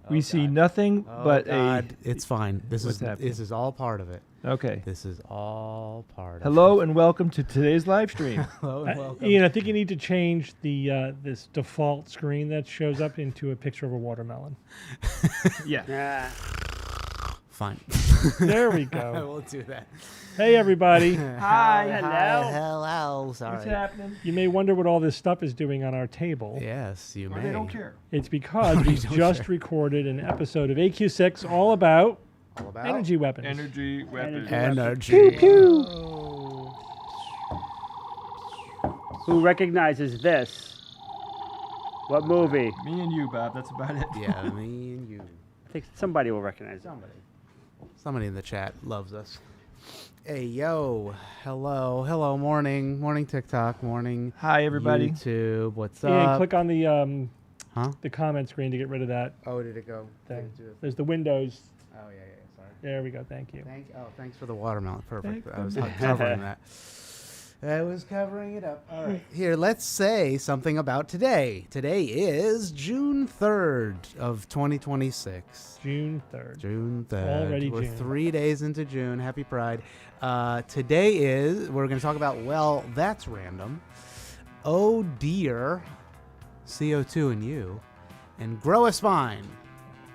We see nothing but God, it's fine. This What's happening? is all part of it. Okay. This is all part of Hello it. and welcome to today's live stream. Hello and welcome. Ian, I think you need to change the this default screen that shows up into a picture of a watermelon. Yeah. Fine. There we I go. will do that. Hey, everybody. Hi. Hello. Hello. Sorry. What's happening? You may wonder what all this stuff is doing on our table. Yes, you Or may. they don't care. It's because we don't just care. recorded an episode of AQ6 all about All about energy weapons. Energy weapons. energy. Pew, pew. Who recognizes this? What movie? Me and you, Bob. That's about it. Yeah, me and you. I think somebody will recognize it. Somebody in the chat loves us. Hey, yo. Hello. Morning TikTok. Morning Hi, everybody. YouTube. What's Ian, up? click on Huh? the comment screen to get rid of that Oh, did it go? thing. Did it- There's the Windows. Oh, yeah. Sorry. There we go. Thank you. Thanks for the watermelon. Perfect. Thank I was you. covering that. I was covering it up. All right. Here, let's say something about today. Today is June 3rd of 2026. June 3rd. June 3rd. Already We're June. 3 days into June. Happy Pride. Today we're going to talk about, well, that's random. Oh dear, CO2 and you, and grow a spine.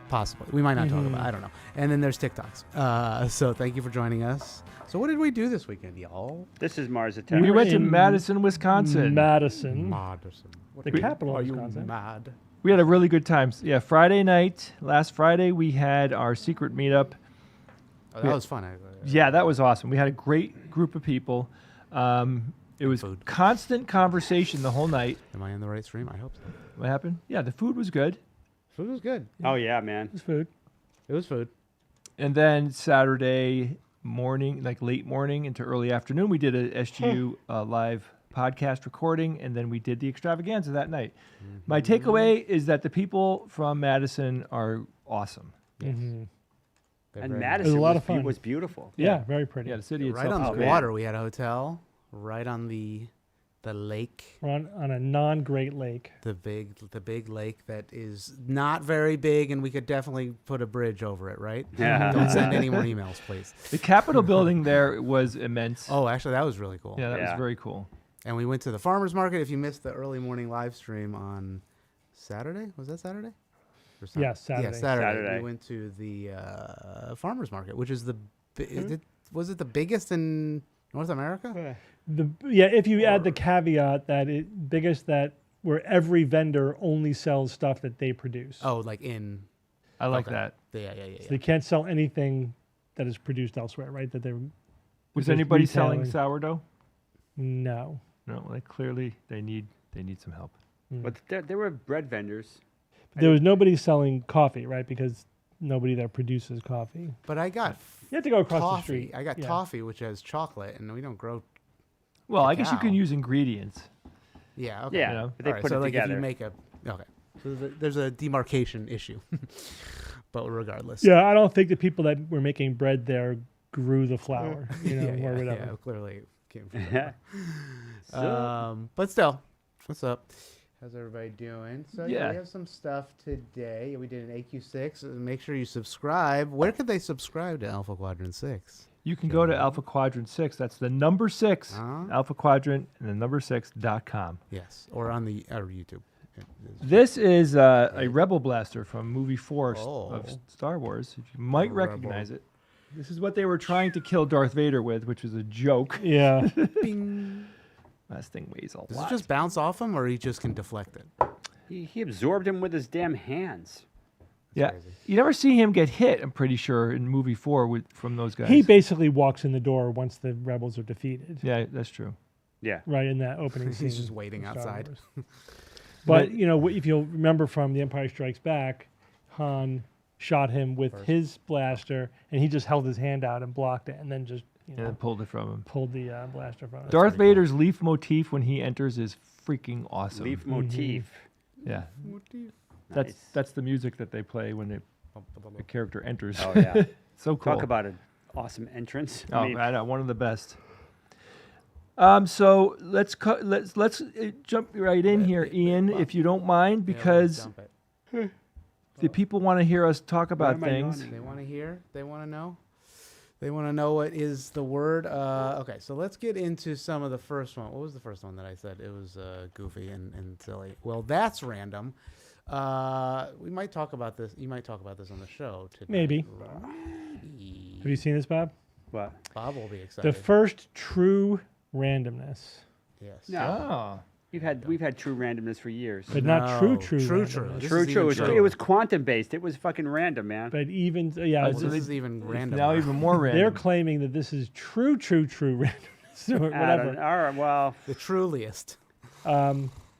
Possibly. We might not talk about it. I don't know. And then there's TikToks. So thank you for joining us. So what did we do this weekend, y'all? This is Mars Attack. We went to in Madison, Wisconsin. Madison. Madison. The capital Are of you Wisconsin. mad? We had a really good time. Yeah, Friday night, last Friday, we had our secret meetup. Oh, that was fun. Yeah, that was awesome. We had a great group of people. It was Food. constant conversation the whole night. Am I in the right stream? I hope so. What happened? Yeah, the food was good. Food was good. Oh yeah, man. It's food. It was food. And then Saturday morning, like late morning into early afternoon, we did a SGU live podcast recording, and then we did the extravaganza that night. My takeaway is that the people from Madison are awesome. Mhm. They're And very Madison a lot of fun. was beautiful. Yeah, very pretty. Yeah, the city nice. itself. Right on is the great. water. We had a hotel right on the lake. We're on a non-Great Lake. The big lake that is not very big, and we could definitely put a bridge over it, right? Yeah. Don't send any more emails, please. The Capitol building there was immense. Oh, actually, that was really cool. yeah, that was Yeah. very cool. And we went to the farmers market. If you missed the early morning live stream on Saturday, was that Saturday? Or Sunday? Yes, Saturday. Yeah, Saturday. Saturday. We went to the farmers market, which is was it the biggest in North America? If you add the caveat that where every vendor only sells stuff that they produce. Oh, like in. I like Okay. that. Yeah. So they can't sell anything that is produced elsewhere, right? That they're Was Because anybody selling retailing- sourdough? no. No, like clearly they need some help. But there were bread vendors. There was nobody selling coffee, right? Because nobody there produces coffee. But I got You have to go across the toffee. street. I got Yeah. toffee, which has chocolate, and we don't grow. Well, I guess you can Cacao. use ingredients. Yeah. Okay. Yeah, You know? but they All right, put so it like together. if you make a okay, so there's a demarcation issue, but regardless. Yeah, I don't think the people that were making bread there grew the flour, or whatever. Yeah, clearly it came from Yeah. somewhere. But still, what's up? How's everybody doing? So Yeah. we have some stuff today. We did an AQ6. Make sure you subscribe. Where could they subscribe to Alpha Quadrant 6? You can go to Alpha Quadrant 6. That's the number 6, Uh-huh. Alpha Quadrant, and the number 6.com. Yes, or on the YouTube. This is a Rebel Blaster from movie 4 Oh. of Star Wars. If you might Rebel. recognize it. This is what they were trying to kill Darth Vader with, which was a joke. Yeah. Bing. That thing weighs a Does lot. it just bounce off him, or he just can deflect it? He absorbed him with his damn hands. Yeah. crazy. You never see him get hit, I'm pretty sure, in movie 4 from those guys. He basically walks in the door once the rebels are defeated. Yeah, that's true. Yeah. Right in that opening scene. He's just waiting of Star outside. Wars. But if you'll remember from The Empire Strikes Back, Han shot him with his blaster, and he just held his hand out and blocked it, and then just And then pulled it from him. pulled the blaster from it. Darth Vader's leaf motif when he enters is freaking awesome. Leaf motif. Yeah. Nice. That's the music that they play when a character enters. Oh yeah. So cool. Talk about an awesome entrance. Oh, I mean, I know, one of the best. So let's jump right in here, Ian, if you don't mind, because the people want to hear us talk about am I things. yawning? They want to hear. They want to know. They want to know what is the word. Okay, so let's get into some of the first one. What was the first one that I said? It was goofy and silly. Well, that's random. We might talk about this. You might talk about this on the show today. Maybe. Maybe. Have you seen this, Bob? what? Bob will be excited. The first true randomness, Yes. No. Oh. We've had true randomness for years. but not true No, true. randomness. This True, is true. even It was, truer. it was quantum based. It was fucking random, man. But even Oh, Well, so this is even random. Now even more they're random. claiming that this is true randomness or I don't- whatever. all right, well, The truliest.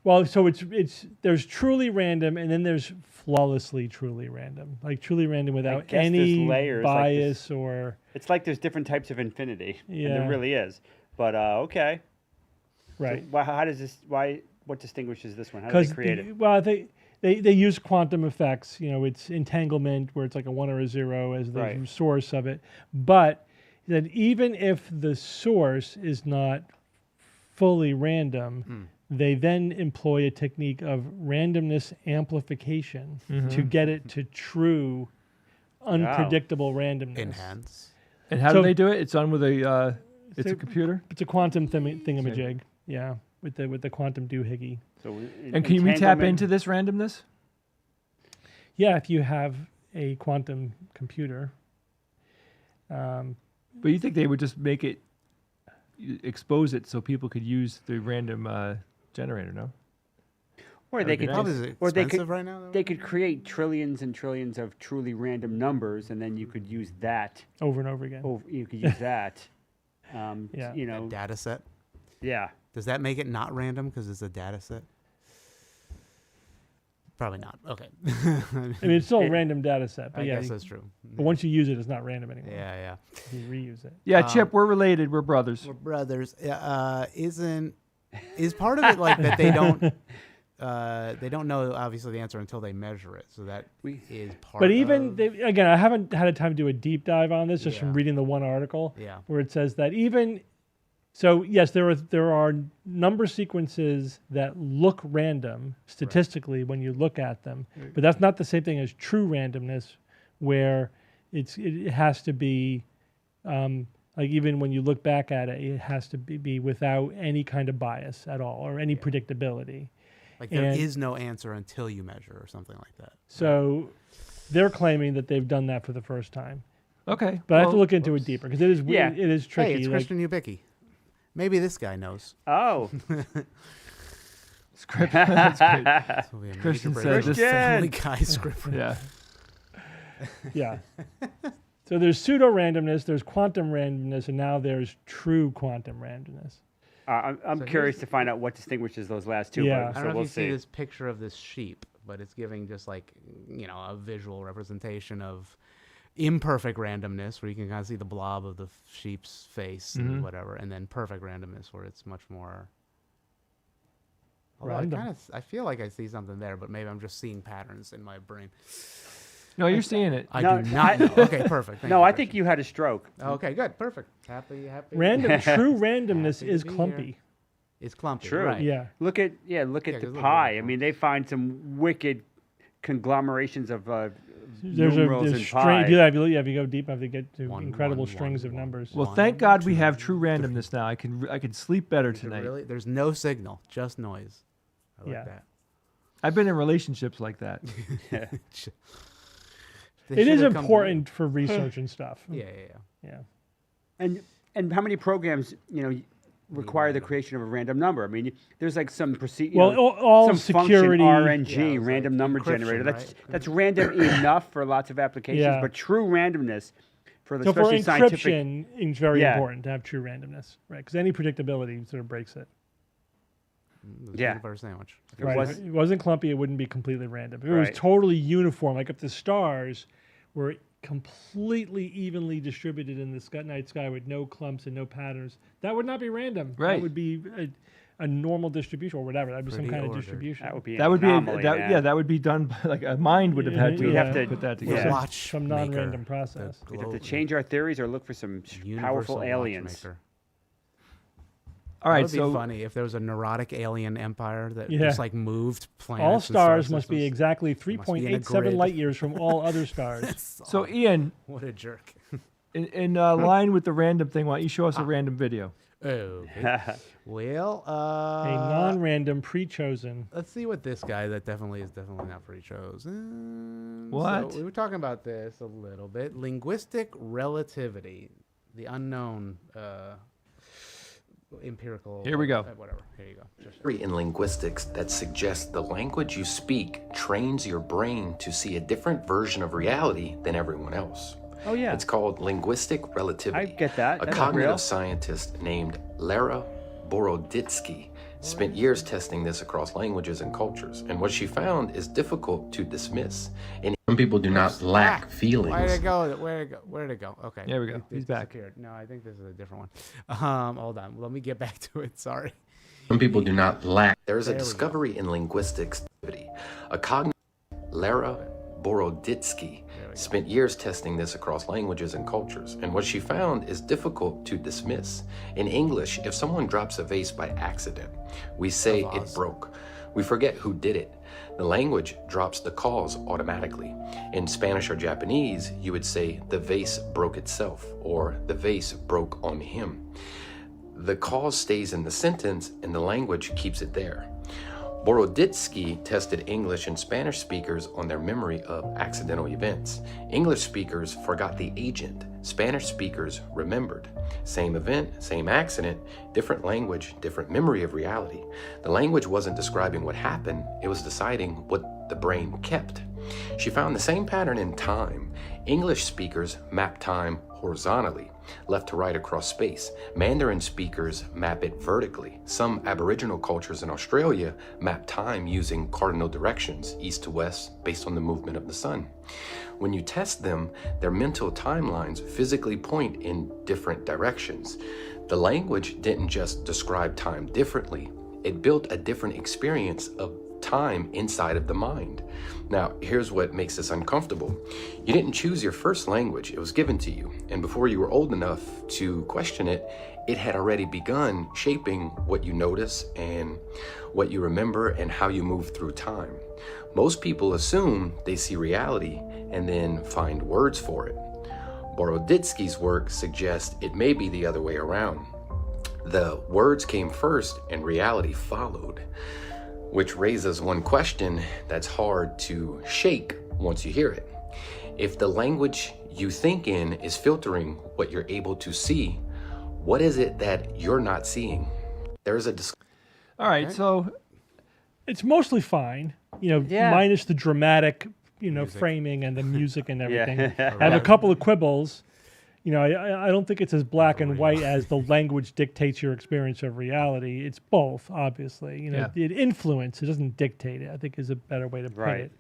Well, so it's there's truly random, and then there's flawlessly truly random, like truly random without guess there's any layers like bias or it's like there's different types of infinity. And Yeah. there really is. But okay. right. So how does this? What distinguishes this one? How did they create it? Well, they use quantum effects. It's entanglement where it's like a 1 or a 0 as the Right. source of it. But that even if the source is not fully random, they then employ a technique of randomness amplification to get it to true, unpredictable randomness. Enhance. And how So- do they do it? It's on with a it's So- a computer. It's a quantum thingamajig. Yeah, with the quantum doohickey. So And can we tap entanglement- into this randomness? Yeah, if you have a quantum computer. But you think they would just make it expose it so people could use the random generator, no? Or they That'd be could nice. How just- is it or expensive right now? they could create trillions and trillions of truly random numbers, and then you could use that. Over and over again. You could use that. Yeah. You A know. data set. Yeah. Does that make it not random because it's a data set? Probably not. Okay. I mean, it's still a It- random data set, but I yeah. guess that's true. But once you use it, it's not random anymore. Yeah, You reuse it. Yeah, Chip, we're related. We're brothers. We're brothers. Is part of it like that they don't know obviously the answer until they measure it. So that is part. But even of, again, I haven't had a time to do a deep dive on this, just from Yeah. reading the one article yeah. where it says that even so, yes, there are number sequences that look random statistically when you look at them, but that's not the same thing as true randomness, where it has to be like even when you look back at it, it has to be without any kind of bias at all or any predictability. Like there And- is no answer until you measure or something like that. So they're claiming that they've done that for the first time. Okay. But I have to well, look into it deeper because it is Yeah. it is tricky. Hey, it's like, Christian Ubicki. Maybe this guy knows. Oh, Script. That's great. This will be a major Christian break. said this- Family Guy script. Yeah. Yeah. So there's pseudo randomness, there's quantum randomness, and now there's true quantum randomness. I'm So curious here's- to find out what distinguishes those last two. Yeah. But, I so don't know we'll if you see see. this picture of this sheep, but it's giving just like, a visual representation of imperfect randomness where you can kind of see the blob of the sheep's face and whatever, and then perfect randomness where it's much more. Although Random. I feel like I see something there, but maybe I'm just seeing patterns in my brain. No, you're seeing it. I No, do not know. Okay, perfect. Thank No, you, I think Christian. you had a stroke. Okay, good, perfect. Happy. True randomness Happy to is be here. clumpy. It's clumpy. True. Right. Yeah. Look at Yeah, the 'cause look at pie. it. I mean, they find some wicked conglomerations of There's numerals there's in string. pi. If you go deep, I have to get to One, incredible one, strings one, of one. numbers. Well, One, thank God we two, have true randomness now. I can sleep better tonight. Really? There's no signal, just noise. I like Yeah. that. I've been in relationships like that. They It should is have come to me. important for research and stuff. Yeah. Yeah. And how many programs require the creation of a random number? I mean, there's like some Well, all some security. function RNG, Yeah, it was random like number encryption, generator. right? That's random enough for lots of applications, Yeah. but true randomness for the So for especially scientific. encryption, it's very Yeah. important to have true randomness, right? Because any predictability sort of breaks it. The Yeah. peanut butter sandwich. It Right. was- If it wasn't clumpy, it wouldn't be completely random. If it was Right. totally uniform, like if the stars were completely evenly distributed in the night sky with no clumps and no patterns, that would not be random. Right. That would be a normal distribution or whatever. That'd be some Pretty kind of ordered. distribution. That would be That would be anomaly, man. that would be done by, like a mind would have had to We'd have to- put that Or together. Yeah. Watch some maker, non-random the process. We'd have to globe- change our theories or look for some powerful universal aliens. watchmaker. All That right, would be so funny if there was a neurotic alien empire that Yeah. just like moved planets. All and stars star must be systems. exactly must be in a 3.87 grid. light years from all other stars. so Ian, What a jerk. in line with the random thing, why don't you show us a random video? Okay. Well, A non-random, pre-chosen. let's see what this guy that definitely is definitely not free chosen. What? So we were talking about this a little bit. Linguistic relativity, the unknown empirical. Here we go. Whatever. Here you go. Just Theory in linguistics that suggests the language you speak trains your brain to see a different version of reality than everyone else. Oh yeah, It's called linguistic relativity. I get that. A That's cognitive real. scientist named Lara Boroditsky spent years testing this across languages and cultures, and what she found is difficult to dismiss. And some people do not lack feelings. Where'd it go? Where'd it go? Where'd it go? Okay. There we go. It He's back. disappeared. No, I think this is a different one. Hold on. Let me get back to it. Sorry. Some people do not lack. There is a There we go. discovery in linguistics. A cognitive Lara Boroditsky spent years testing this across languages and cultures, and what she found is difficult to dismiss. In English, if someone drops a vase by accident, we say A it vase. broke. We forget who did it. The language drops the cause automatically. In Spanish or Japanese, you would say the vase broke itself, or the vase broke on him. The cause stays in the sentence and the language keeps it there. Boroditsky tested English and Spanish speakers on their memory of accidental events. English speakers forgot the agent. Spanish speakers remembered. Same event, same accident, different language, different memory of reality. The language wasn't describing what happened, it was deciding what the brain kept. She found the same pattern in time. English speakers map time horizontally, left to right across space. Mandarin speakers map it vertically. Some Aboriginal cultures in Australia map time using cardinal directions, east to west, based on the movement of the sun. When you test them, their mental timelines physically point in different directions. The language didn't just describe time differently, it built a different experience of time inside of the mind. Now, here's what makes this uncomfortable. You didn't choose your first language, it was given to you. And before you were old enough to question it, it had already begun shaping what you notice and what you remember and how you move through time. Most people assume they see reality and then find words for it. Boroditsky's work suggests it may be the other way around. The words came first and reality followed. Which raises one question that's hard to shake once you hear it. If the language you think in is filtering what you're able to see, What is it that you're not seeing? There's a All right, so It's mostly fine, Yeah. minus the dramatic, framing and the music and everything. Yeah. I have a couple of quibbles. I don't think it's as black and white as the language dictates your experience of reality. It's both, obviously. Yeah. It influences, it doesn't dictate it, I think is a better way to put Right. it.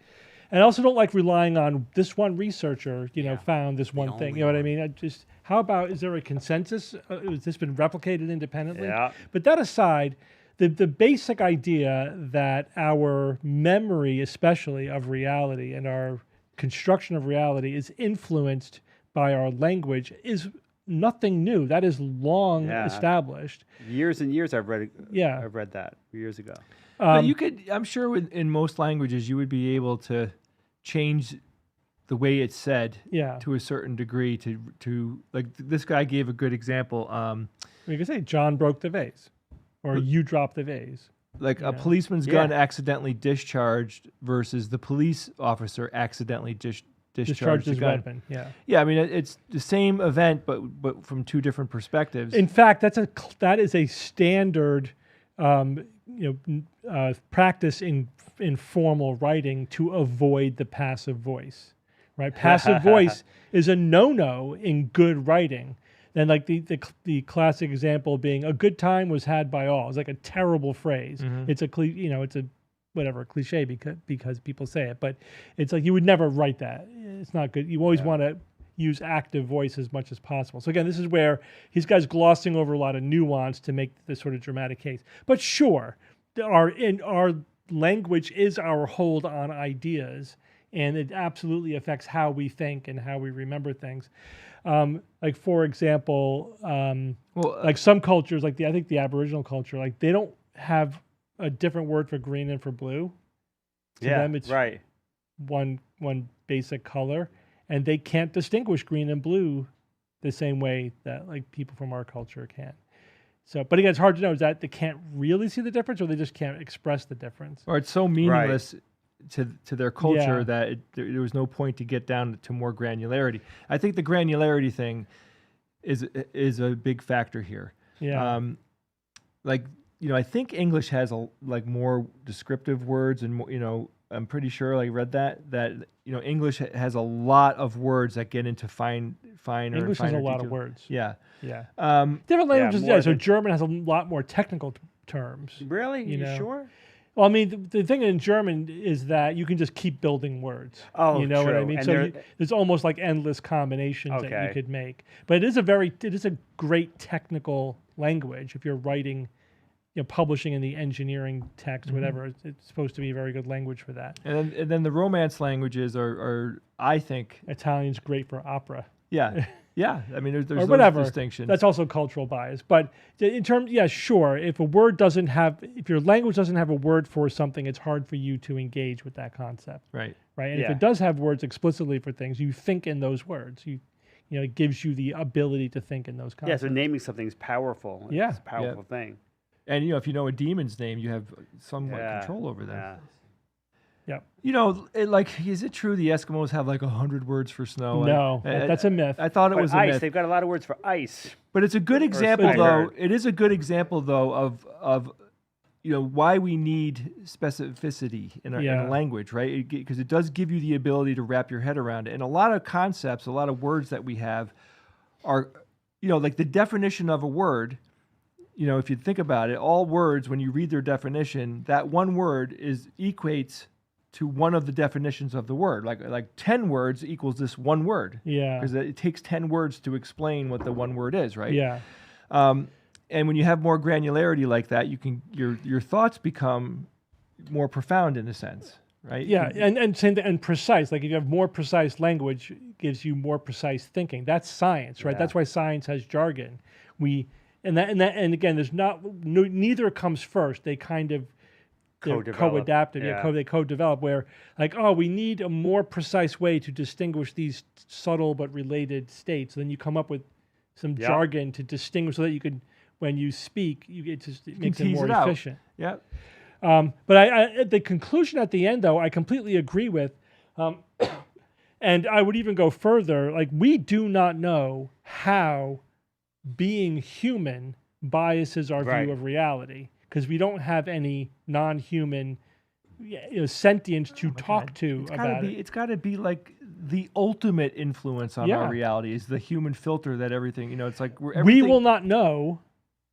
And I also don't like relying on this one researcher, found this one thing. only You know what I one. mean? How about, is there a consensus? Has this been replicated independently? Yeah. But that aside, the basic idea that our memory, especially of reality, and our construction of reality is influenced by our language is nothing new. That is long Yeah. established. Years and years I've read Yeah. I've read that years ago. but you could, I'm sure in most languages, you would be able to change the way it's said Yeah. to a certain degree to like this guy gave a good example. You can say John broke the vase, or you dropped the vase. Like Yeah. a policeman's gun Yeah. accidentally discharged versus the police officer accidentally discharged Discharged the his gun. weapon. Yeah. Yeah, I mean it's the same event, but from two different perspectives. In fact, that is a standard, practice in formal writing to avoid the passive voice, right? Passive voice is a no-no in good writing. Then, like the classic example being, "A good time was had by all." It's like a terrible phrase. It's it's a whatever cliche because people say it, but it's like you would never write that. It's not good. You always want to use active voice as much as possible. So again, this is where these guys glossing over a lot of nuance to make this sort of dramatic case. But sure, our language is our hold on ideas, and it absolutely affects how we think and how we remember things. Like for example, well, like some cultures, like I think the Aboriginal culture, like they don't have a different word for green and for blue. To them, it's right. one basic color, and they can't distinguish green and blue the same way that like people from our culture can. So, but again, it's hard to know, is that they can't really see the difference, or they just can't express the difference? or it's so meaningless to their culture Yeah. that there was no point to get down to more granularity. I think the granularity thing is a big factor here. Yeah. I think English has more descriptive words and more, I'm pretty sure I read that English has a lot of words that get into finer English has a finer lot of detail. words. Yeah. Yeah. Um, Different languages, more so than- German has a lot more technical terms. Really? You You know. sure? Well, I mean, the thing in German is that you can just keep building words. Oh, you know what I true. mean? And So there- there's almost like endless combinations that you Okay. could make. But it is a great technical language. If you're writing, publishing in the engineering text, whatever, it's supposed to be a very good language for that. and then the Romance languages are I think, Italian's great for opera. yeah. Yeah. I mean, there's Or those whatever. distinctions. That's also cultural bias. But in terms, yeah, sure. If your language doesn't have a word for something, it's hard for you to engage with that concept, right. right? And if Yeah. it does have words explicitly for things, you think in those words. It gives you the ability to think in those Yeah, concepts. so naming something is powerful. Yeah. It's a powerful thing. And if you know a demon's name, you have somewhat Yeah. control over them. Yeah. Is it true the Eskimos have 100 words for snow? No, that's a myth. I thought it But was a ice, myth. they've got a lot of words for ice. But it's a good example, I though. heard. It is a good example, though, of why we need specificity in Yeah. a language, right? Because it does give you the ability to wrap your head around it. And a lot of concepts, a lot of words that we have are, like the definition of a word. If you think about it, all words, when you read their definition, that one word equates to one of the definitions of the word. Like 10 words equals this one word. Yeah. Because it takes 10 words to explain what the one word is, right? Yeah. And when you have more granularity like that, your thoughts become more profound in a sense, right? Yeah, and same thing, and precise. Like if you have more precise language, it gives you more precise thinking. That's science, right? Yeah. That's why science has jargon. And again, there's neither comes first. They kind of they're Co-develop. co-adaptive. Yeah. They co-develop. Where we need a more precise way to distinguish these subtle but related states. Then you come up with some Yep. jargon to distinguish, so that you could, when you speak, it makes it tease more it out. efficient. Yeah. But I the conclusion at the end, though, I completely agree with. And I would even go further. Like, we do not know how being human biases our Right. view of reality because we don't have any non-human sentience to talk to It's gotta about be. it. It's got to be like the ultimate influence on Yeah. our reality is the human filter that everything. It's like We everything, will not know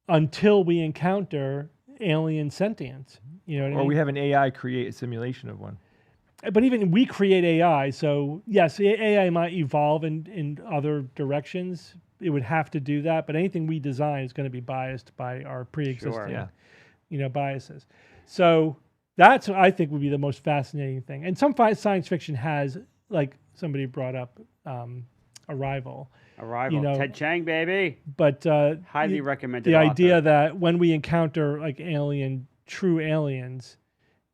until we encounter alien sentience. You know what I or mean? we have an AI create a simulation of one. But even we create AI, so yes, AI might evolve in other directions. It would have to do that, but anything we design is going to be biased by our pre-existing, Yeah. biases. So that's what I think would be the most fascinating thing. And some science fiction has, like somebody brought up, Arrival. Arrival. You know, Ted Chiang, baby. But Highly the- recommended. the author. idea that when we encounter like true aliens,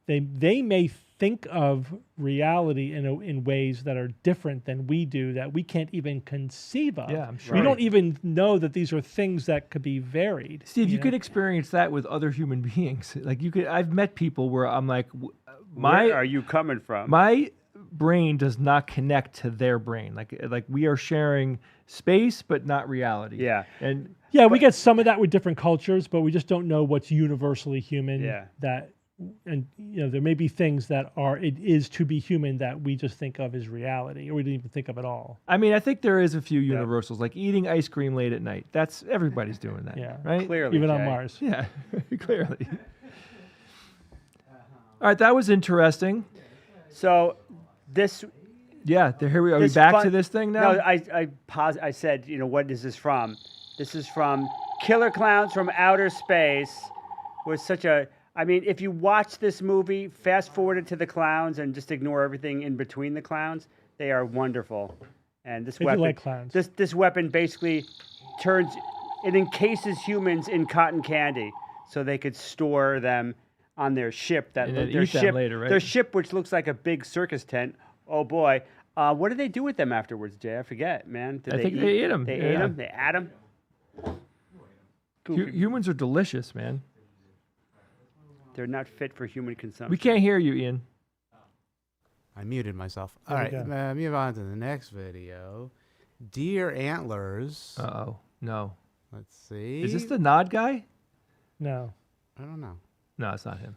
they may think of reality in ways that are different than we do, that we can't even conceive of. Yeah, I'm sure. We don't even know that these are things that could be varied. Steve, you know? could experience that with other human beings. Like you could. I've met people where I'm like, Where my are you coming from? my brain does not connect to their brain. Like we are sharing space, but not reality. Yeah. And Yeah, we get some of that with different cultures, but we just don't know what's universally human. Yeah. And there may be things that it is to be human that we just think of as reality, or we didn't even think of at all. I mean, I think there is a few universals, like eating ice cream late at night. That's everybody's doing that. Yeah. Right. Clearly, Even on Jay. Mars. Yeah. Clearly. All right, that was interesting. So this. Yeah. Here we are. Are we this back fun- to this thing now? No, I said, what is this from? This is from Killer Clowns from Outer Space. Was such a. I mean, if you watch this movie, fast forward it to the clowns and just ignore everything in between the clowns, they are wonderful. And this I do weapon, like clowns. This weapon basically it encases humans in cotton candy, so they could store them on their ship. And then eat them later, right? Their ship, which looks like a big circus tent. Oh boy, what did they do with them afterwards, Jay? I forget, man. Did I think they ate 'em, They yeah. ate them. They ate them. Humans are delicious, man. They're not fit for human consumption. We can't hear you, Ian. I muted myself. All There right, we go. move on to the next video. Deer antlers. Uh-oh. No. Let's see. Is this the Nod guy? No. I don't know. No, it's not him.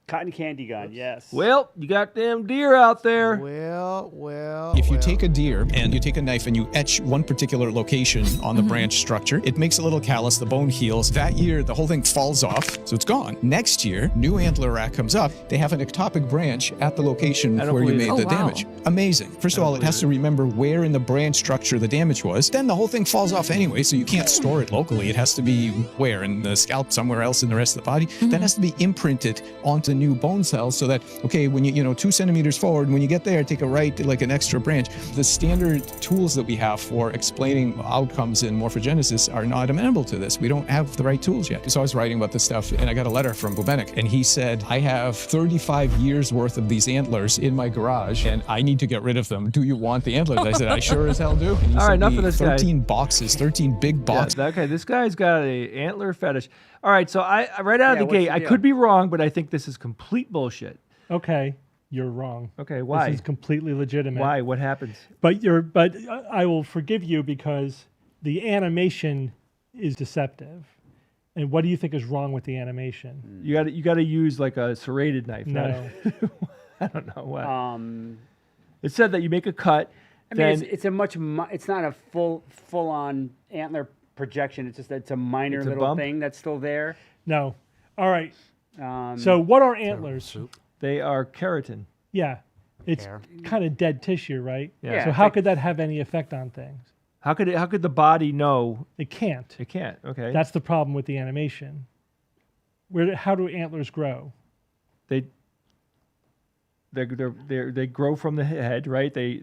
Cotton candy gun, yes. Well, you got them deer out there. Well. If you take a deer and you take a knife and you etch one particular location on the branch structure, it makes a little callus, the bone heals. That year, the whole thing falls off, so it's gone. Next year, new antler rack comes up. They have an ectopic branch at the location I don't where you believe made it. the Oh, wow. damage. Amazing. First of all, it has to remember where in the branch structure the damage was. Then the whole thing falls off anyway, so you can't store it locally. It has to be where? In the scalp, somewhere else in the rest of the body. That has to be imprinted onto new bone cells so that, okay, when you 2 centimeters forward, when you get there, take a right, like an extra branch. The standard tools that we have for explaining outcomes in morphogenesis are not amenable to this. We don't have the right tools yet. So I was writing about this stuff, and I got a letter from Bubenic, and he said, I have 35 years worth of these antlers in my garage, and I need to get rid of them. Do you want the antlers? I said, I sure as hell do. And he All right, sent enough me of this guy. 13 boxes, 13 big Yeah, boxes. okay, this guy's got a antler fetish. All right, so I right out of Yeah, the what's gate, the I deal? could be wrong, but I think this is complete bullshit. Okay, you're wrong. Okay, why? This is completely legitimate. Why? What happens? But I will forgive you because the animation is deceptive. And what do you think is wrong with the animation? You got to use like a serrated knife. not- No. I don't know what. Um, It said that you make a cut. I mean, then it's a it's not a full on antler projection. It's a minor It's a little bump? thing that's still there. No. All right. Um, So what are antlers? Soup. they are keratin. Yeah. It's Hair. kind of dead tissue, right? Yeah, So it's how like- could that have any effect on things? How could the body know? It can't. It can't. Okay. That's the problem with the animation. How do antlers grow? they grow from the head, right? They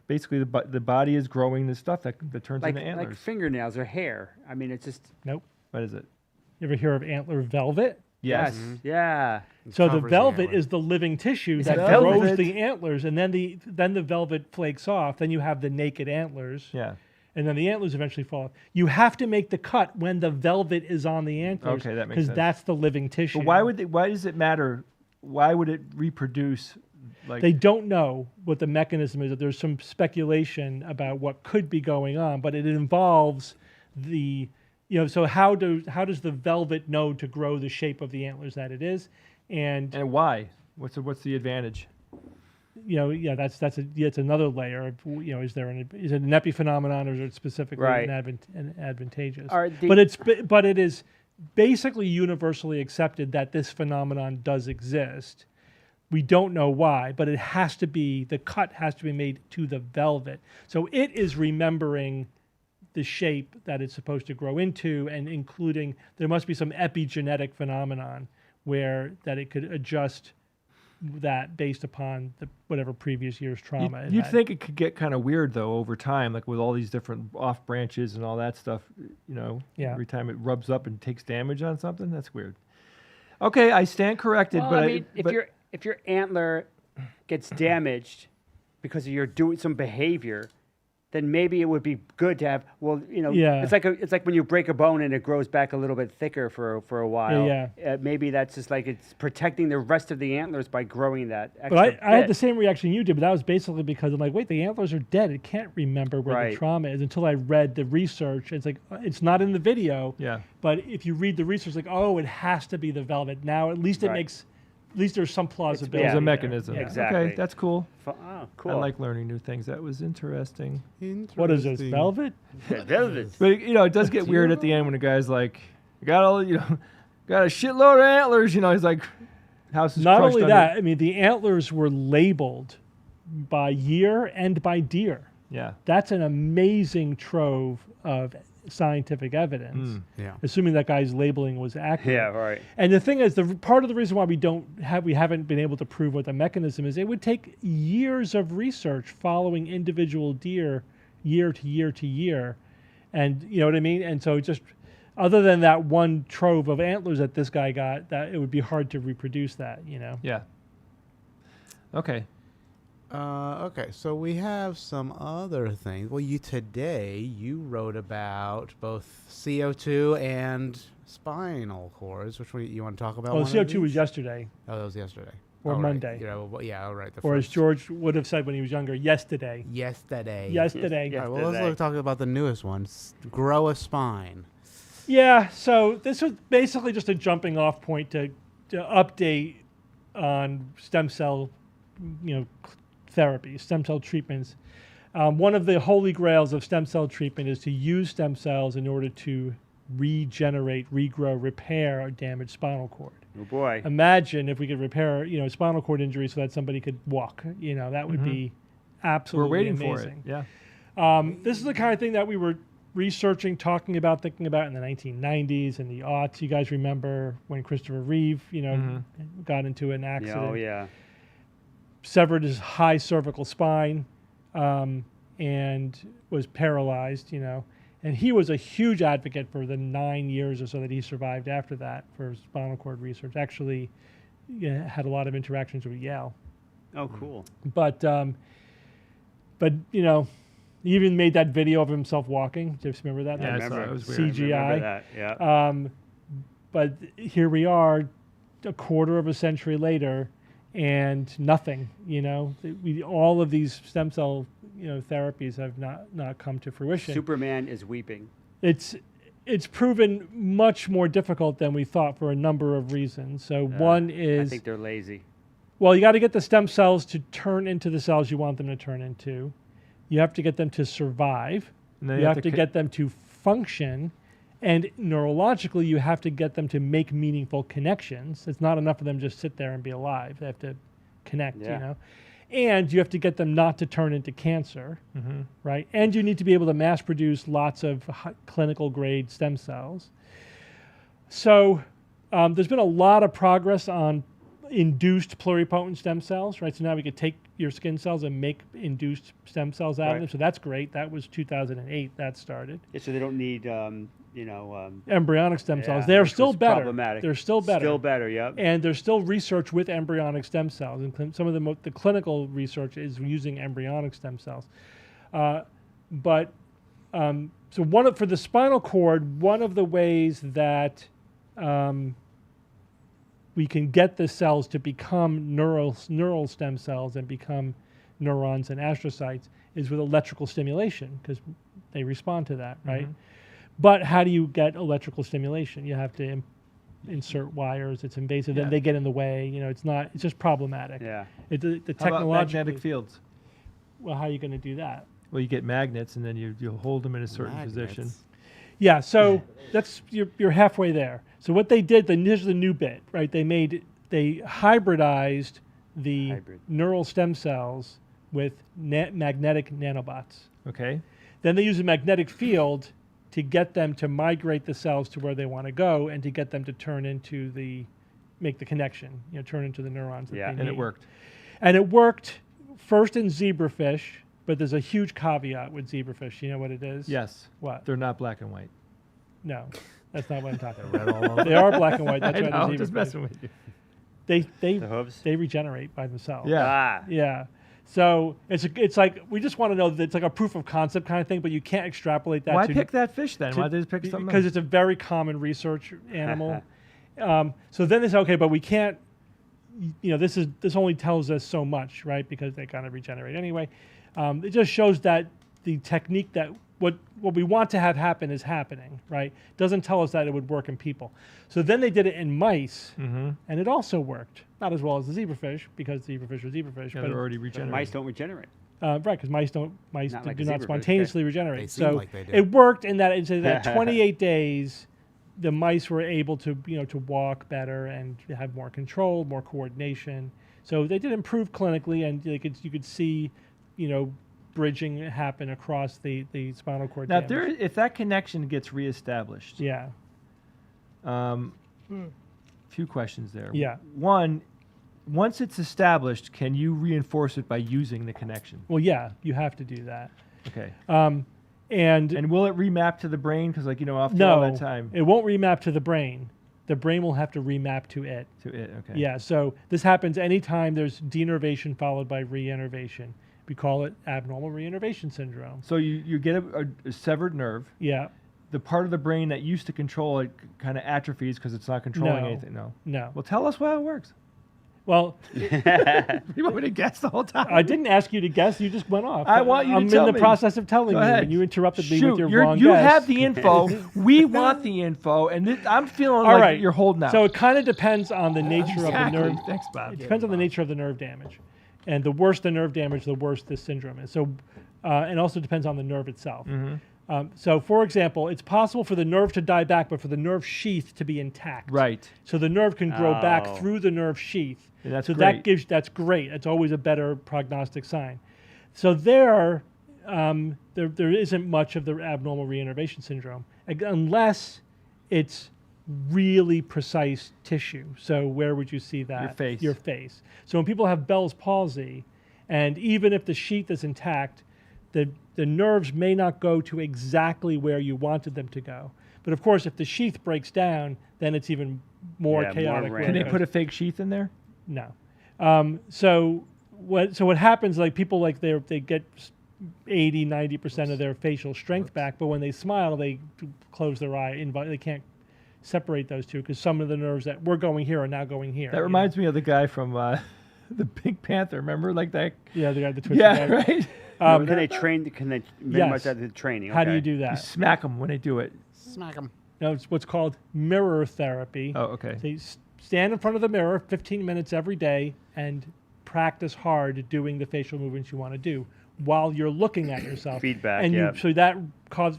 basically the body is growing the stuff that turns like into antlers. like fingernails or hair. I mean, it's just Nope. What is it? You ever hear of antler velvet? Yes. yeah. So the Covers the velvet antler. is the living tissue Is that it grows velvet? the antlers, and then the velvet flakes off. Then you have the naked antlers, Yeah. and then the antlers eventually fall off. You have to make the cut when the velvet is on the antlers, Okay, that makes because sense. that's the living tissue. But why does it matter? Why would it reproduce? Like They don't know what the mechanism is. There's some speculation about what could be going on, but it involves So how does the velvet know to grow the shape of the antlers that it is, and And why? What's the advantage? that's another layer of, is it an epiphenomenon, or is it specifically Right. an advantageous? Are the- But it is basically universally accepted that this phenomenon does exist. We don't know why, but the cut has to be made to the velvet. So it is remembering the shape that it's supposed to grow into, and including, there must be some epigenetic phenomenon that it could adjust that based upon whatever previous year's trauma. it You'd had. think it could get kind of weird though over time, like with all these different off branches and all that stuff. Yeah. Every time it rubs up and takes damage on something, that's weird. Okay, I stand corrected, Well, but I mean, if your antler gets damaged because of your doing some behavior, then maybe it would be good to have. Well, Yeah. it's like when you break a bone and it grows back a little bit thicker for a while. Yeah. Maybe that's just like it's protecting the rest of the antlers by growing that extra But I had bit. the same reaction you did, but that was basically because I'm like, wait, the antlers are dead. It can't remember where Right. the trauma is until I read the research. It's like, it's not in the video. Yeah. But if you read the research, like, oh, it has to be the velvet. Now, at least Right. at least there's some plausibility. there's a there. mechanism. Yeah. Exactly. Okay, that's cool. Oh, cool. I like learning new things. That was interesting. What is this, Interesting. velvet? Velvet. But it does get weird at the end when the guy's like, got a shitload of antlers. He's like, house is Not crushed only under- that, I mean, the antlers were labeled by year and by deer. Yeah. That's an amazing trove of scientific evidence, Yeah. assuming that guy's labeling was accurate. Yeah, right. And the thing is, part of the reason why we haven't been able to prove what the mechanism is, it would take years of research following individual deer, year to year to year, and you know what I mean. And so, just other than that one trove of antlers that this guy got, that it would be hard to reproduce that. Yeah. Okay. Okay, so we have some other things. Well, today you wrote about both CO2 and spinal cords. Which one you want to talk about? Well, one of CO2 was these? yesterday, Oh, that was yesterday. Or Oh, right. Monday. Yeah, all right. The or as first- George would have said when he was younger, yesterday. yesterday. Yesterday. Yes. All right, well, Yesterday. let's talk about the newest one. Grow a spine. Yeah, so this was basically just a jumping off point to update on stem cell, therapy, stem cell treatments. One of the holy grails of stem cell treatment is to use stem cells in order to regenerate, regrow, repair a damaged spinal cord. Oh boy. Imagine if we could repair, spinal cord injury so that somebody could walk. That would be We're absolutely waiting amazing. for it. Yeah. This is the kind of thing that we were researching, thinking about in the 1990s and the aughts. You guys remember when Christopher Reeve, got into an accident, Oh yeah. severed his high cervical spine, and was paralyzed, And he was a huge advocate for the 9 years or so that he survived after that for spinal cord research. Actually, had a lot of interactions with Yale. Oh cool. But he even made that video of himself walking. Do you remember that? Yeah, I That saw it. It was weird. CGI. I remember that. Yeah. But here we are, a quarter of a century later, and nothing. All of these stem cell, therapies have not come to fruition. Superman is weeping. It's proven much more difficult than we thought for a number of reasons. So one I is, think they're lazy. well, you got to get the stem cells to turn into the cells you want them to turn into. You have to get them to survive. And then You have to get them to function. And neurologically, you have to get them to make meaningful connections. It's not enough for them to just sit there and be alive. They have to connect, Yeah. And you have to get them not to turn into cancer, right? And you need to be able to mass produce lots of clinical grade stem cells. So there's been a lot of progress on induced pluripotent stem cells, right? So now we could take your skin cells and make induced stem cells out of Right. them. So that's great. That was 2008 that started. Yeah, so they don't need Embryonic stem cells. yeah, They're which still was better. problematic. They're still better. Still better. Yep. And there's still research with embryonic stem cells, and some of the clinical research is using embryonic stem cells. So for the spinal cord, one of the ways that we can get the cells to become neural stem cells and become neurons and astrocytes is with electrical stimulation, because they respond to that, right? But how do you get electrical stimulation? You have to insert wires. It's invasive. Yeah. Then they get in the way. You know, it's not. It's just problematic. Yeah. The How about technological. magnetic fields? Well, how are you going to do that? Well, you get magnets, and then you hold them in a certain position. Magnets. Yeah, so that's you're halfway there. So what they did, here's the new bit, right? They hybridized the Hybrid. neural stem cells with magnetic nanobots. Okay. Then they use a magnetic field to get them to migrate the cells to where they want to go and to get them to make the connection, turn into the neurons that Yeah. they And need. it worked. And it worked first in zebrafish, but there's a huge caveat with zebrafish. You know what it is? Yes. What? They're not black and white. No, that's not what I'm talking about. Red all over. They are black and white. That's I why know, they're just zebrafish. messing with you. They The hooves. they regenerate by themselves. Yeah. Ah. Yeah. So it's like we just want to know that it's like a proof of concept kind of thing, but you can't extrapolate that. Why to, pick that fish then? to- Why did they pick something Because else? it's a very common research animal. So then they say, okay, but we can't. This only tells us so much, right? Because they kind of regenerate anyway. It just shows that the technique that what we want to have happen is happening, right? Doesn't tell us that it would work in people. So then they did it in mice, and it also worked. Not as well as the zebrafish, because zebrafish are zebrafish. Yeah, but they're already regenerating. Mice don't regenerate. right, because mice Not like do a not zebrafish, spontaneously regenerate. They seem So like they do. it worked in that 28 days, the mice were able to to walk better and have more control, more coordination. So they did improve clinically, and you could see, bridging happen across the spinal cord. Now, damage. if that connection gets reestablished, Yeah. few questions there. Yeah. One, once it's established, can you reinforce it by using the connection? Well, yeah, you have to do that. Okay. And And will it remap to the brain? Because, after all no, that time it won't remap to the brain. The brain will have to remap to it. to it. Okay. Yeah, so this happens anytime there's denervation followed by reinnervation. We call it abnormal reinnervation syndrome. So you get a severed nerve. Yeah, The part of the brain that used to control it kind of atrophies because it's not controlling No. anything. No. no. Well, tell us how it works. Well, You want me to guess the whole time? I didn't ask you to guess. You just went off. I want you to I'm tell in me. the process of telling Go you, ahead. and you interrupted me Shoot, with your you're- wrong you guess. have the info. We want the info, and I'm feeling All like right. you're holding out. So it kind of depends on the nature of the Exactly. nerve. Thanks, Bob. It depends on the nature of the nerve damage, and the worse the nerve damage, the worse this syndrome is. So, and also depends on the nerve itself. Mm-hmm. So, for example, it's possible for the nerve to die back, but for the nerve sheath to be intact. Right. So the nerve can grow back Oh. through the nerve sheath. And that's so great. that's great. It's always a better prognostic sign. So there isn't much of the abnormal reinnervation syndrome unless it's really precise tissue. So where would you see that? face. Your face. So when people have Bell's palsy, and even if the sheath is intact, the nerves may not go to exactly where you wanted them to go. But of course, if the sheath breaks down, then it's even more Yeah, more chaotic. random. Can they where- put a fake sheath in there? No. So what happens? Like people they get 80-90% of their facial strength back, but when they smile, they close their eye. They can't separate those two because some of the nerves that were going here are now going here. That reminds me of the guy from the Pink Panther. Remember, like that? Yeah, the guy the twisted Yeah, guy. right. Can they train? Can they minimize yes. that in training? How do you Okay. do You that? smack them when they do it. Smack them. No, it's what's called mirror therapy. Oh, okay. They stand in front of the mirror 15 minutes every day and practice hard doing the facial movements you want to do while you're looking at yourself. Feedback, And yeah. so that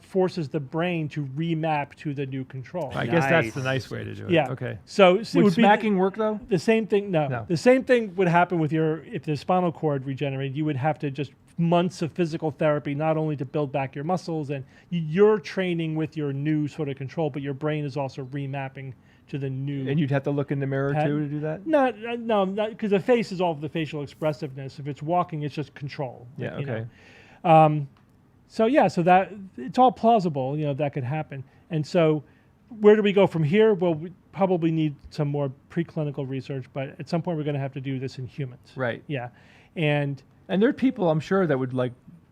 forces the brain to remap to the new control. I guess that's the Nice. nice way to do it. Yeah. Okay. So it Would would be smacking work though? the same thing. No, the same thing would happen with if the spinal cord regenerated. You would have to just months of physical therapy, not only to build back your muscles, and you're training with your new sort of control, but your brain is also remapping to the new. And you'd have to look in the mirror Had- too to do that? No, because the face is all the facial expressiveness. If it's walking, it's just control. Yeah, you know. okay. So that it's all plausible, that could happen. And so, where do we go from here? Well, we probably need some more preclinical research, but at some point we're going to have to do this in humans. Right. Yeah, and And there are people I'm sure that would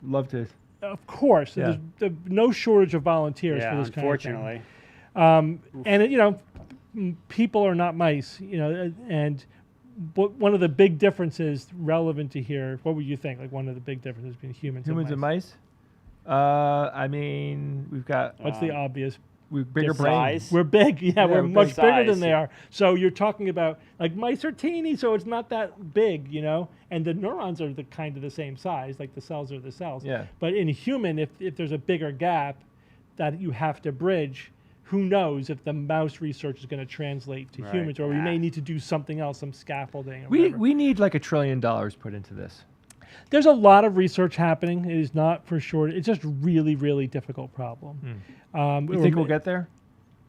love to. of course, Yeah. there's no shortage of volunteers Yeah, for this unfortunately. kind of thing. And people are not mice, and one of the big differences relevant to here. What would you think? Like one of the big differences between humans Humans and mice? I mean, we've got What's the obvious? bigger The brains. size. We're big. Yeah, we're we're much big. bigger than Size. they are. So you're talking about like mice are teeny, so it's not that big, you know. And the neurons are the kind of the same size, like the cells are the cells. Yeah. But in a human, if there's a bigger gap that you have to bridge, who knows if the mouse research is going to translate to Right. humans, or we may Ah. need to do something else, some scaffolding. Or We whatever. we need like $1 trillion put into this. There's a lot of research happening. It is not for sure. It's just really, really difficult problem. You think we'll get there?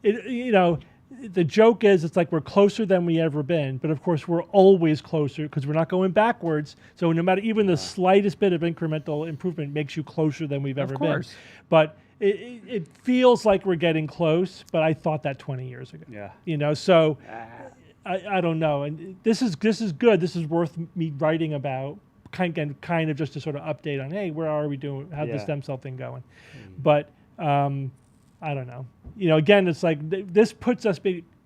You know, the joke is it's like we're closer than we ever been, but of course we're always closer because we're not going backwards. So no matter even the slightest bit of incremental improvement makes you closer than we've ever been. course. But it feels like we're getting close, but I thought that 20 years ago. Yeah. You know, so I don't know. And this is good. This is worth me writing about. Kind of just to sort of update on, hey, where are we doing? How's the Yeah. stem cell thing going? But I don't know. You know, again, it's like this puts us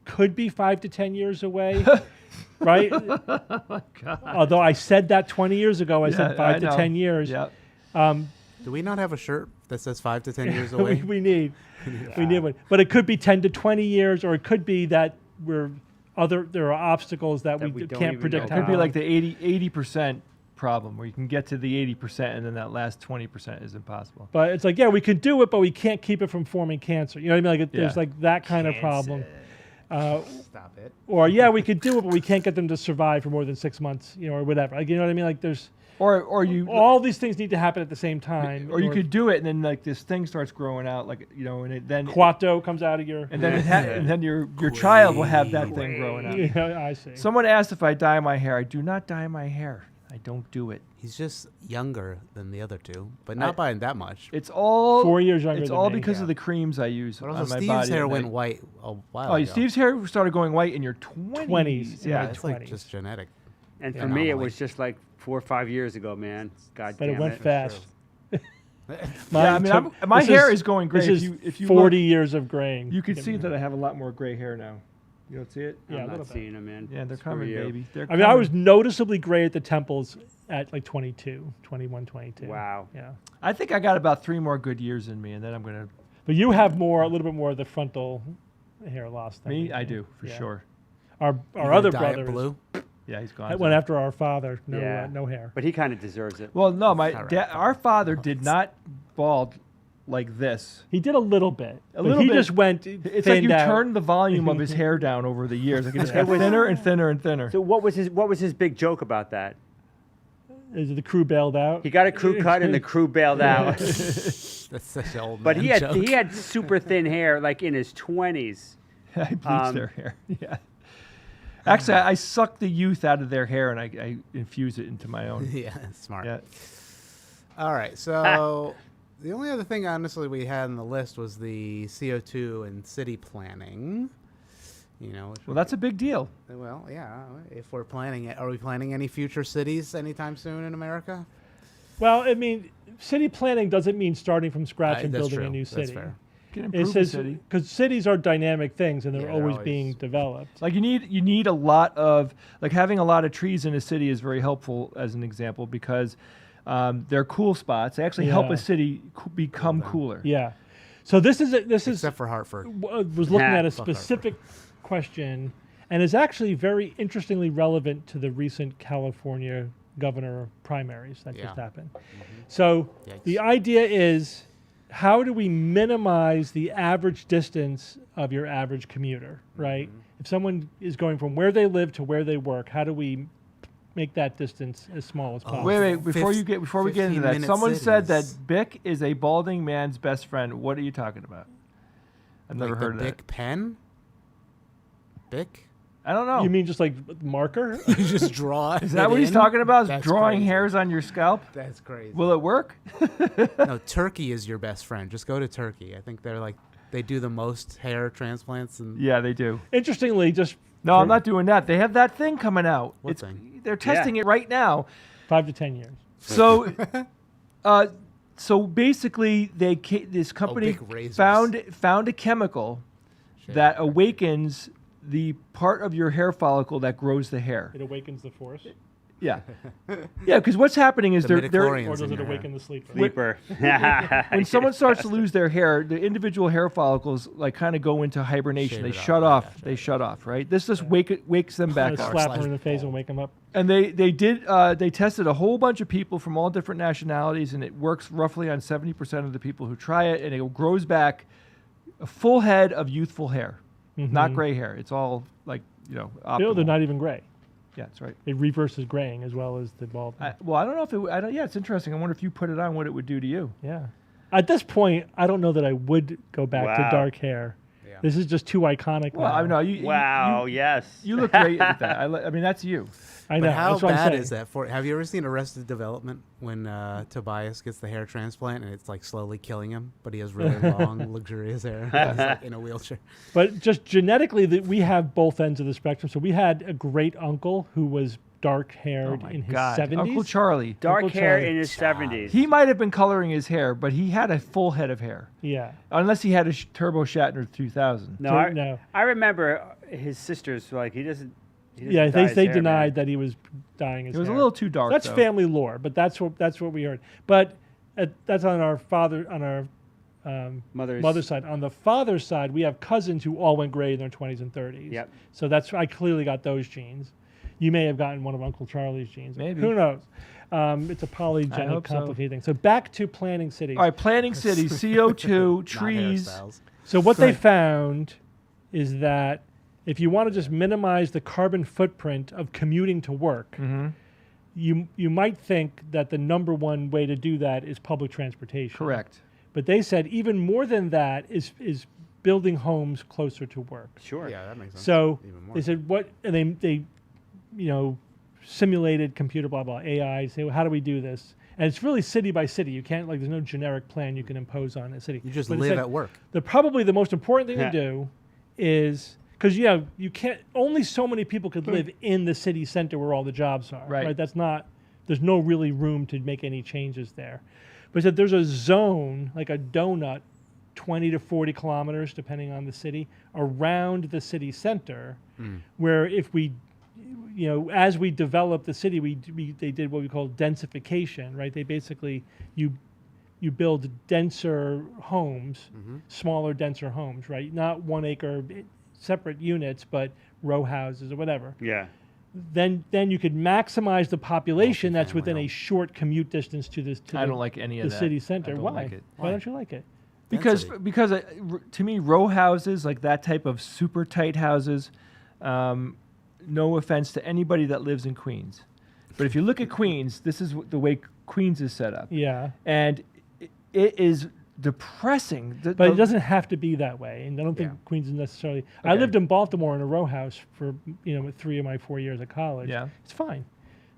could be 5 to 10 years away, right? Although I said that 20 years ago, I said 5 to 10 years. Yeah. Do we not have a shirt that says 5 to 10 years away? we need one, but it could be 10 to 20 years, or it could be that there are obstacles that That we we don't can't even predict. know It could be how. like the 80% problem where you can get to the 80% and then that last 20% is impossible. But it's like, yeah, we can do it, but we can't keep it from forming cancer. You know what I mean? Like there's Yeah. like that kind of problem. Stop it. Or yeah, we could do it, but we can't get them to survive for more than 6 months, you know, or whatever. Like, you know what I mean? Like there's Or you all these things need to happen at the same time. or you could do it and then like this thing starts growing out like you know and it then Quato comes out of your. and then and then your child will have that thing growing out. Yeah, I see. Someone asked if I dye my hair. I do not dye my hair. I don't do it. He's just younger than the other two, but not by that much. It's all 4 years younger It's than all me. because of the creams I use But on also, my Steve's body. hair at went night. white a while Oh, ago. Steve's hair started going white in your 20s. 20s, Yeah. yeah. It's like 20s. just genetic. And for Yeah. me, it Anomaly. was just like 4 or 5 years ago, man. God But damn it went fast. Yeah, I mean, my hair is going gray. This If you 40 look, years of graying. you can Get see me. that I have a lot more gray hair now. You don't see it? Yeah, a I'm little not bit. seeing them, man. Yeah, they're Screw coming, you. baby. They're I mean, I was coming. noticeably gray at the temples at like 22, 21, 22. Wow. Yeah. I think I got about 3 more good years in me, and then I'm gonna. But you have a little bit more of the frontal hair loss than Me, I do for Yeah. sure. Our You other dye it brother blue. Yeah, he's gone. I went after our father. No, Yeah. no hair. But he kind of deserves it. Well, no, All my right, dad, fine. our father did not bald like this. He did a little bit. A but little he bit. just went. It's like thinned you out. turned the volume of his hair down over the years. Like it just got thinner and thinner and thinner. So what was his big joke about that? Is the crew bailed out? He got a crew cut and the crew bailed out. That's such an old But man he had joke. he had super thin hair, like in his 20s. I bleached their hair. Yeah. Actually, I suck the youth out of their hair and I infuse it into my own. Yeah, smart. Yeah. All right, so the only other thing, honestly, we had on the list was the CO2 and city planning. You know, which Well, that's a big deal. well, yeah. If we're planning it, are we planning any future cities anytime soon in America? Well, I mean, city planning doesn't mean starting from scratch and That's building true. a new That's city. fair. Can It improve the says city. because cities are dynamic things and they're Yeah, they're always always- being developed. Like you need a lot of like having a lot of trees in a city is very helpful as an example because they're cool spots. They actually help Yeah. a city become cooler. Yeah. So this is Except for Hartford. was looking at a Fuck Hartford. specific question, and is actually very interestingly relevant to the recent California governor primaries that just Yeah. happened. So Yikes. the idea is, how do we minimize the average distance of your average commuter, right? If someone is going from where they live to where they work, how do we make that distance as small as possible? Wait, before we get into that, 15-minute someone said that cities. Bic is a balding man's best friend. What are you talking about? I've never Like heard of the that. Bic pen? Bic? I don't know. You mean just like marker? You just draw is that what he's talking about? Is drawing hairs on your scalp? That's crazy. Will it work? No, Turkey is your best friend. Just go to Turkey. I think they do the most hair transplants and Yeah, they do. Interestingly, just No, I'm not doing that. They have that thing coming out. What thing? They're testing it right now. 5 to 10 years. So, so basically, this company big razors. found a chemical Shit. that awakens the part of your hair follicle that grows the hair. It awakens the force. Yeah, yeah. Because what's happening is The they're midichlorians Or does in it your hair. awaken the sleeper? Sleeper. when someone starts to lose their hair, the individual hair follicles like kind of go into hibernation. Shave They it shut off, off. yeah, They shut off. Right. This just wakes them back Kind of up. slap her in the face and wake him up. And they tested a whole bunch of people from all different nationalities, and it works roughly on 70% of the people who try it, and it grows back a full head of youthful hair, not gray hair. It's all like optimal. No, they're not even gray. Yeah, that's right. It reverses graying as well as the bald. I don't know if it. I don't. Yeah, it's interesting. I wonder if you put it on, what it would do to you. Yeah. At this point, I don't know that I would go back to Wow. dark hair. Yeah. This is just too iconic. Well, now. I know you. Wow. Yes. You look great at that. I mean, that's you. I know. But how that's what I'm bad saying. is that for? Have you ever seen Arrested Development when Tobias gets the hair transplant and it's like slowly killing him, but he has really long, luxurious hair. He's like in a wheelchair. But just genetically, that we have both ends of the spectrum. So we had a great uncle who was dark-haired Oh my in his God, 70s. Uncle Charlie. Dark Uncle hair Charlie. in his 70s. He might have been coloring his hair, but he had a full head of hair, Yeah. unless he had a Turbo Shatner 2000. No, So, I, no. I remember his sisters were like he doesn't. He doesn't Yeah, dye his they hair, denied man. that he was dyeing his It was a hair. little too dark. That's though. family lore, but that's what we heard. But that's on our mother's side. On the father's side, we have cousins who all went gray in their 20s and 30s. Yep. So I clearly got those genes. You may have gotten one of Uncle Charlie's genes. Maybe. Who knows? It's a I polygenic hope so. complicated thing. So back to planning cities. All right, planting cities, CO2, Not trees. hairstyles. So what they Right. found is that if you want to just minimize the carbon footprint of commuting to work, Mm-hmm. you might think that the number one way to do that is public transportation. Correct. But they said even more than that is building homes closer to work. Sure. Yeah, that makes sense. So Even more. they said what, and they simulated computer blah blah AI. Say, well, how do we do this? And it's really city by city. You can't there's no generic plan you can impose on a city. You just But it live said at work. probably the most important thing Yeah. to do is because you can't only so many people could live in the city center where all the jobs are. Right. That's not. There's no really room to make any changes there. But said there's a zone like a donut, 20 to 40 kilometers depending on the city around the city center, where if we as we develop the city, they did what we call densification, right? They basically you build denser homes, smaller, denser homes, right? Not 1 acre separate units, but row houses or whatever. Yeah. Then you could maximize the population that's Multifamily within a home. short commute distance to this. I don't like any of the that. city center. I don't Why? like it. Why don't you like it? Because Density. to me, row houses like that type of super tight houses. No offense to anybody that lives in Queens, but if you look at Queens, this is the way Queens is set up, Yeah. and it is depressing. But it doesn't have to be that way, and I don't think Yeah. Queens is necessarily. I Okay. lived in Baltimore in a row house for 3 of my 4 years at college. Yeah. It's fine.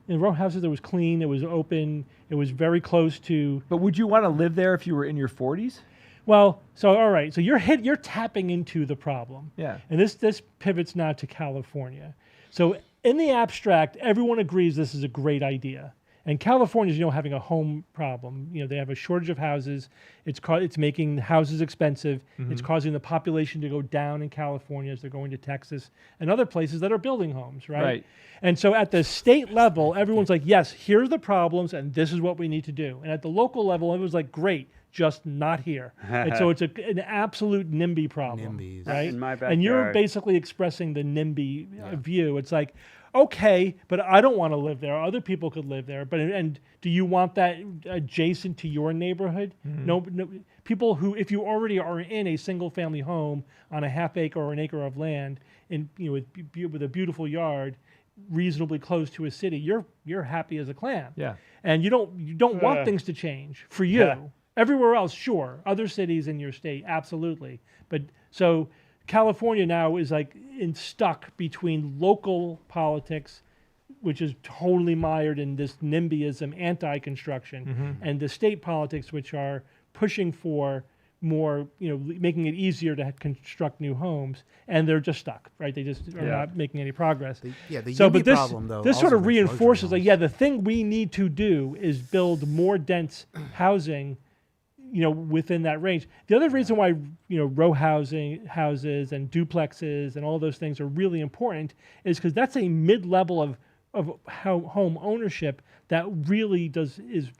In row houses, it was clean, it was open, it was very close to. But would you want to live there if you were in your 40s? Well, so all right, so you're tapping into the problem. Yeah. And this pivots now to California. So in the abstract, everyone agrees this is a great idea. And California is, having a home problem. They have a shortage of houses. It's making houses expensive. It's causing the population to go down in California as they're going to Texas and other places that are building homes, right? Right. And so at the state level, everyone's like, yes, here's the problems, and this is what we need to do. And at the local level, everyone's like, great, just not here. And so it's an absolute NIMBY problem, NIMBYs. right? In my And you're backyard. basically expressing the NIMBY view. It's like, okay, but I don't want to live there. Other people could live there. And do you want that adjacent to your neighborhood? No, people who, if you already are in a single family home on a half acre or an acre of land, and with a beautiful yard, reasonably close to a city, you're happy as a clam. Yeah. And you don't want things to change for you. Yeah. Everywhere else, sure. Other cities in your state, absolutely. But so California now is like stuck between local politics, which is totally mired in this NIMBYism, anti-construction, and the state politics, which are pushing for more, making it easier to construct new homes, and they're just stuck, right? They just are not making any progress. The So, UV but this problem, though, this sort also of makes luxury reinforces, like, homes. yeah, the thing we need to do is build more dense housing, within that range. The other reason why, row houses and duplexes and all those things are really important is because that's a mid-level of how home ownership that really is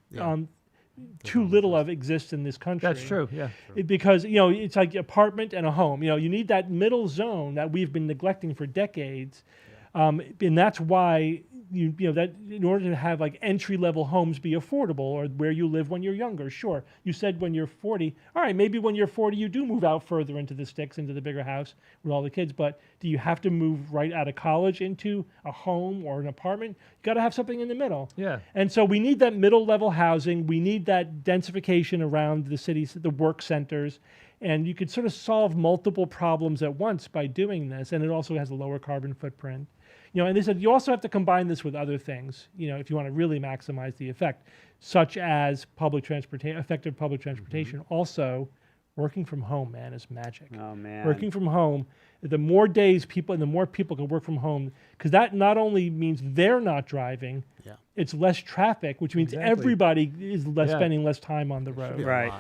too little of exists in this country. That's true. Yeah. Because it's like apartment and a home. You need that middle zone that we've been neglecting for decades, and that's why that in order to have like entry level homes be affordable, or where you live when you're younger. Sure, you said when you're 40. All right, maybe when you're 40 you do move out further into the sticks, into the bigger house with all the kids. But do you have to move right out of college into a home or an apartment? You got to have something in the middle. Yeah. And so we need that middle level housing. We need that densification around the cities, the work centers. And you could sort of solve multiple problems at once by doing this. And it also has a lower carbon footprint. And they said you also have to combine this with other things, if you want to really maximize the effect, such as effective public transportation. Also, working from home, man, is magic. Oh, man. Working from home, the more days people and the more people can work from home, because that not only means they're not driving, it's less traffic, which means everybody is spending less time on the road. Right.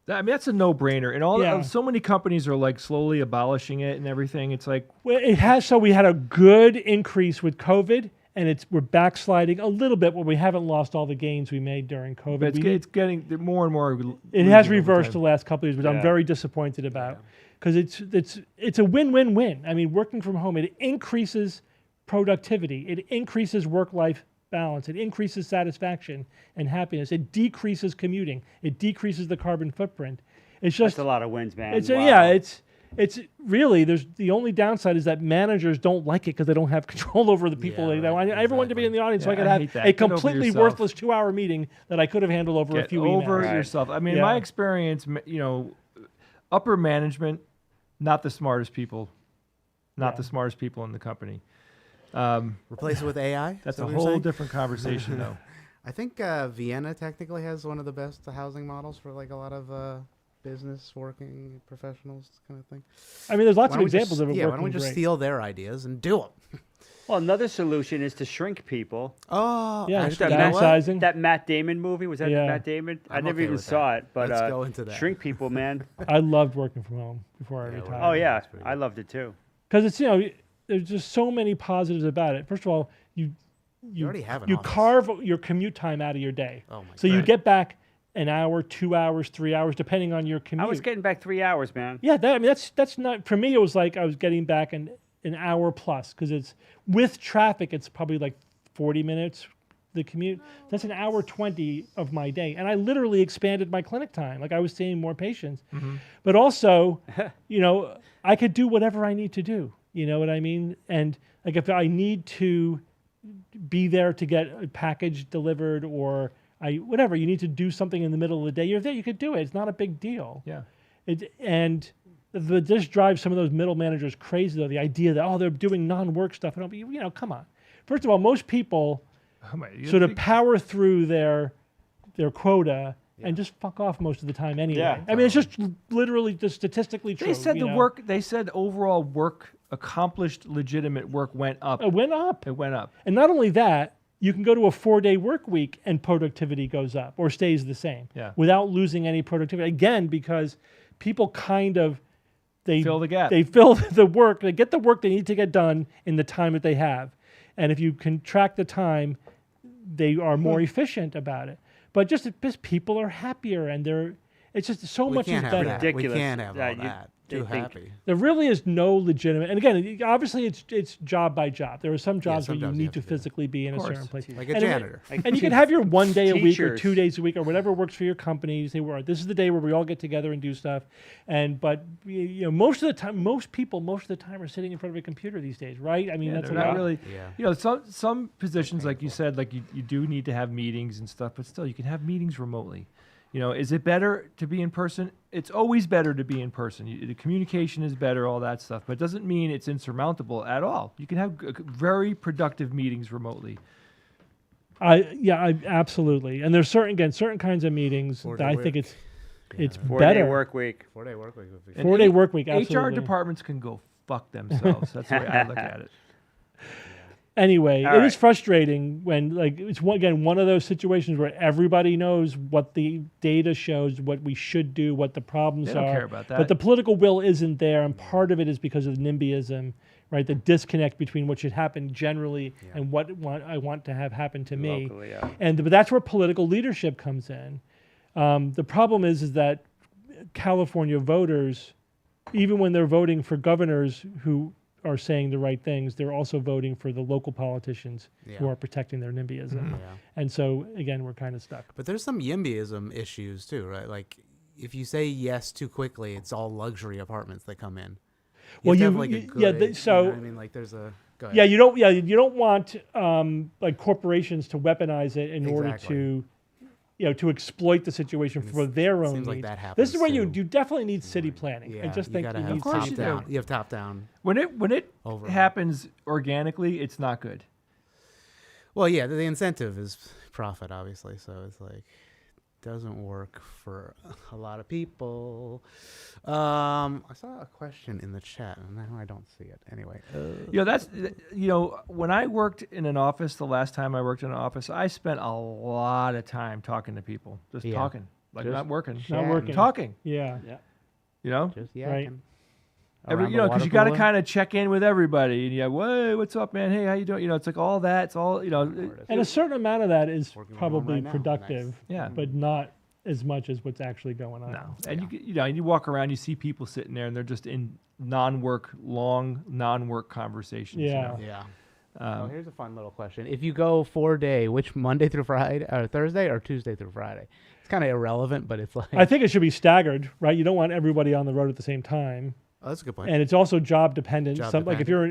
I mean, that's a no-brainer, and so many companies are like slowly abolishing it and everything. It's like, well, it has. So we had a good increase with COVID, and we're backsliding a little bit, but we haven't lost all the gains we made during COVID. but it's getting more and more. It has reversed the last couple of years, which I'm very disappointed about, because it's a win-win-win. I mean, working from home, it increases productivity, it increases work-life balance, it increases satisfaction and happiness, it decreases commuting, it decreases the carbon footprint. It's just That's a lot of wins, man. It's really, there's the only downside is that managers don't like it because they don't have control over the people. I want everyone to be in the audience, so I could I hate have that. a Get over completely yourself. worthtless 2-hour meeting that I could have handled over a few emails. over yourself. I mean, in my experience, upper management, not the smartest people, the smartest people in the company. Replace it with AI? That's Is that a what you're whole saying? different conversation, though. I think Vienna technically has one of the best housing models for like a lot of business working professionals kind of thing. I mean, there's lots Why of don't we examples just, of it why working don't we just great. steal their ideas and do them? Well, another solution is to shrink people. Oh, Yeah, actually, you know what? downsizing. That Matt Damon movie, was that Yeah. Matt Damon? I I'm never okay even with saw that. it, but Let's go into that. shrink people, man. I loved working from home before I Yeah, retired. Oh yeah, That's pretty I loved it too. Because it's there's just so many positives about it. First of all, you already have an you office. carve your commute time out of your day. Oh my so you God. get back an hour, 2 hours, 3 hours, depending on your commute. I was getting back 3 hours, man. Yeah, that's not for me. It was like I was getting back an hour plus, because it's with traffic. It's probably like 40 minutes. The commute. That's an hour 20 of my day, and I literally expanded my clinic time. Like I was seeing more patients, but also, I could do whatever I need to do. You know what I mean? And like if I need to be there to get a package delivered, or whatever, you need to do something in the middle of the day, you're there. You could do it. It's not a big deal. Yeah. This drives some of those middle managers crazy, though. The idea that they're doing non-work stuff. And come on. First of all, most people sort of power through their quota and just fuck off most of the time anyway. Yeah, I mean, it's just literally just statistically true. They said they said overall work, accomplished legitimate work went up. It went up. It went up. And not only that, you can go to a 4-day work week and productivity goes up or stays the same without losing any productivity. Again, because people they Fill the gap. They fill the work. They get the work they need to get done in the time that they have. And if you contract the time, they are more efficient about it. But just people are happier, and it's just so much is better. Ridiculous. We can't have all You- that. they Too think- happy. There really is no legitimate, and again, obviously it's job by job. There are some jobs where you sometimes you need have to to do that. physically be in a course. certain place. Like a And janitor. And you can have your 1 day a week or Teachers. 2 days a week or whatever works for your company. You say, well, this is the day where we all get together and do stuff. But most of the time, most people most of the time are sitting in front of a computer these days, right? I mean, Yeah, that's they're a not lot. really. Yeah. Some positions, like you said, like you do need to have meetings and stuff, but still, you can have meetings remotely. Is it better to be in person? It's always better to be in person. The communication is better, all that stuff, but it doesn't mean it's insurmountable at all. You can have very productive meetings remotely. I absolutely. And there's certain kinds of meetings that 4-day I think week. it's 4-day better. work week. 4-day work week would be And 4-day work week. HR Absolutely. departments can go fuck themselves. That's the way I look at it. Anyway, All it is right. frustrating when it's one of those situations where everybody knows what the data shows, what we should do, what the problems They don't are. care about that. But the political will isn't there, and part of it is because of NIMBYism, right? The disconnect between what should happen generally and what I want to have happen to me. Locally, yeah. But that's where political leadership comes in. The problem is that California voters, even when they're voting for governors who are saying the right things, they're also voting for the local politicians who Yeah. are protecting their NIMBYism. Yeah. And so, again, we're kind of stuck. But there's some YIMBYism issues too, right? Like if you say yes too quickly, it's all luxury apartments that come in. Well, have to you- have, like, a you- yeah, good- so- you know what I mean, like there's a go ahead. Yeah, you don't want like corporations to weaponize it in order Exactly. to, to exploit the situation for their own seems like needs. that This is happens where you too. definitely need city planning. Yeah, I just you think gotta you have need course top city you do. down. You have top down. When it Overall. happens organically, it's not good. Well, yeah, the incentive is profit, obviously. So it's like doesn't work for a lot of people. I saw a question in the chat, and now I don't see it. Anyway, That's when I worked in an office, the last time I worked in an office, I spent a lot of time talking to people, just Yeah. talking, like Just not working, Not working. talking. Yeah. You know, just Right. because you got to kind of check in with everybody, and you have, "Whoa, what's up, man? Hey, how you doing?" It's like all that. It's all And a certain amount of that is Working from home probably right now. productive, Nice. Yeah. but not as much as what's actually going on. No, and you walk around, you see people sitting there, and they're just in long non-work conversations. you Yeah. know? Yeah. Um, Oh, here's a fun little question. If you go 4-day, which Monday through Friday, or Thursday, or Tuesday through Friday? It's kind of irrelevant, but it's like. I think it should be staggered, right? You don't want everybody on the road at the same time. Oh, that's a good point. And it's also job dependent. Job Like if you're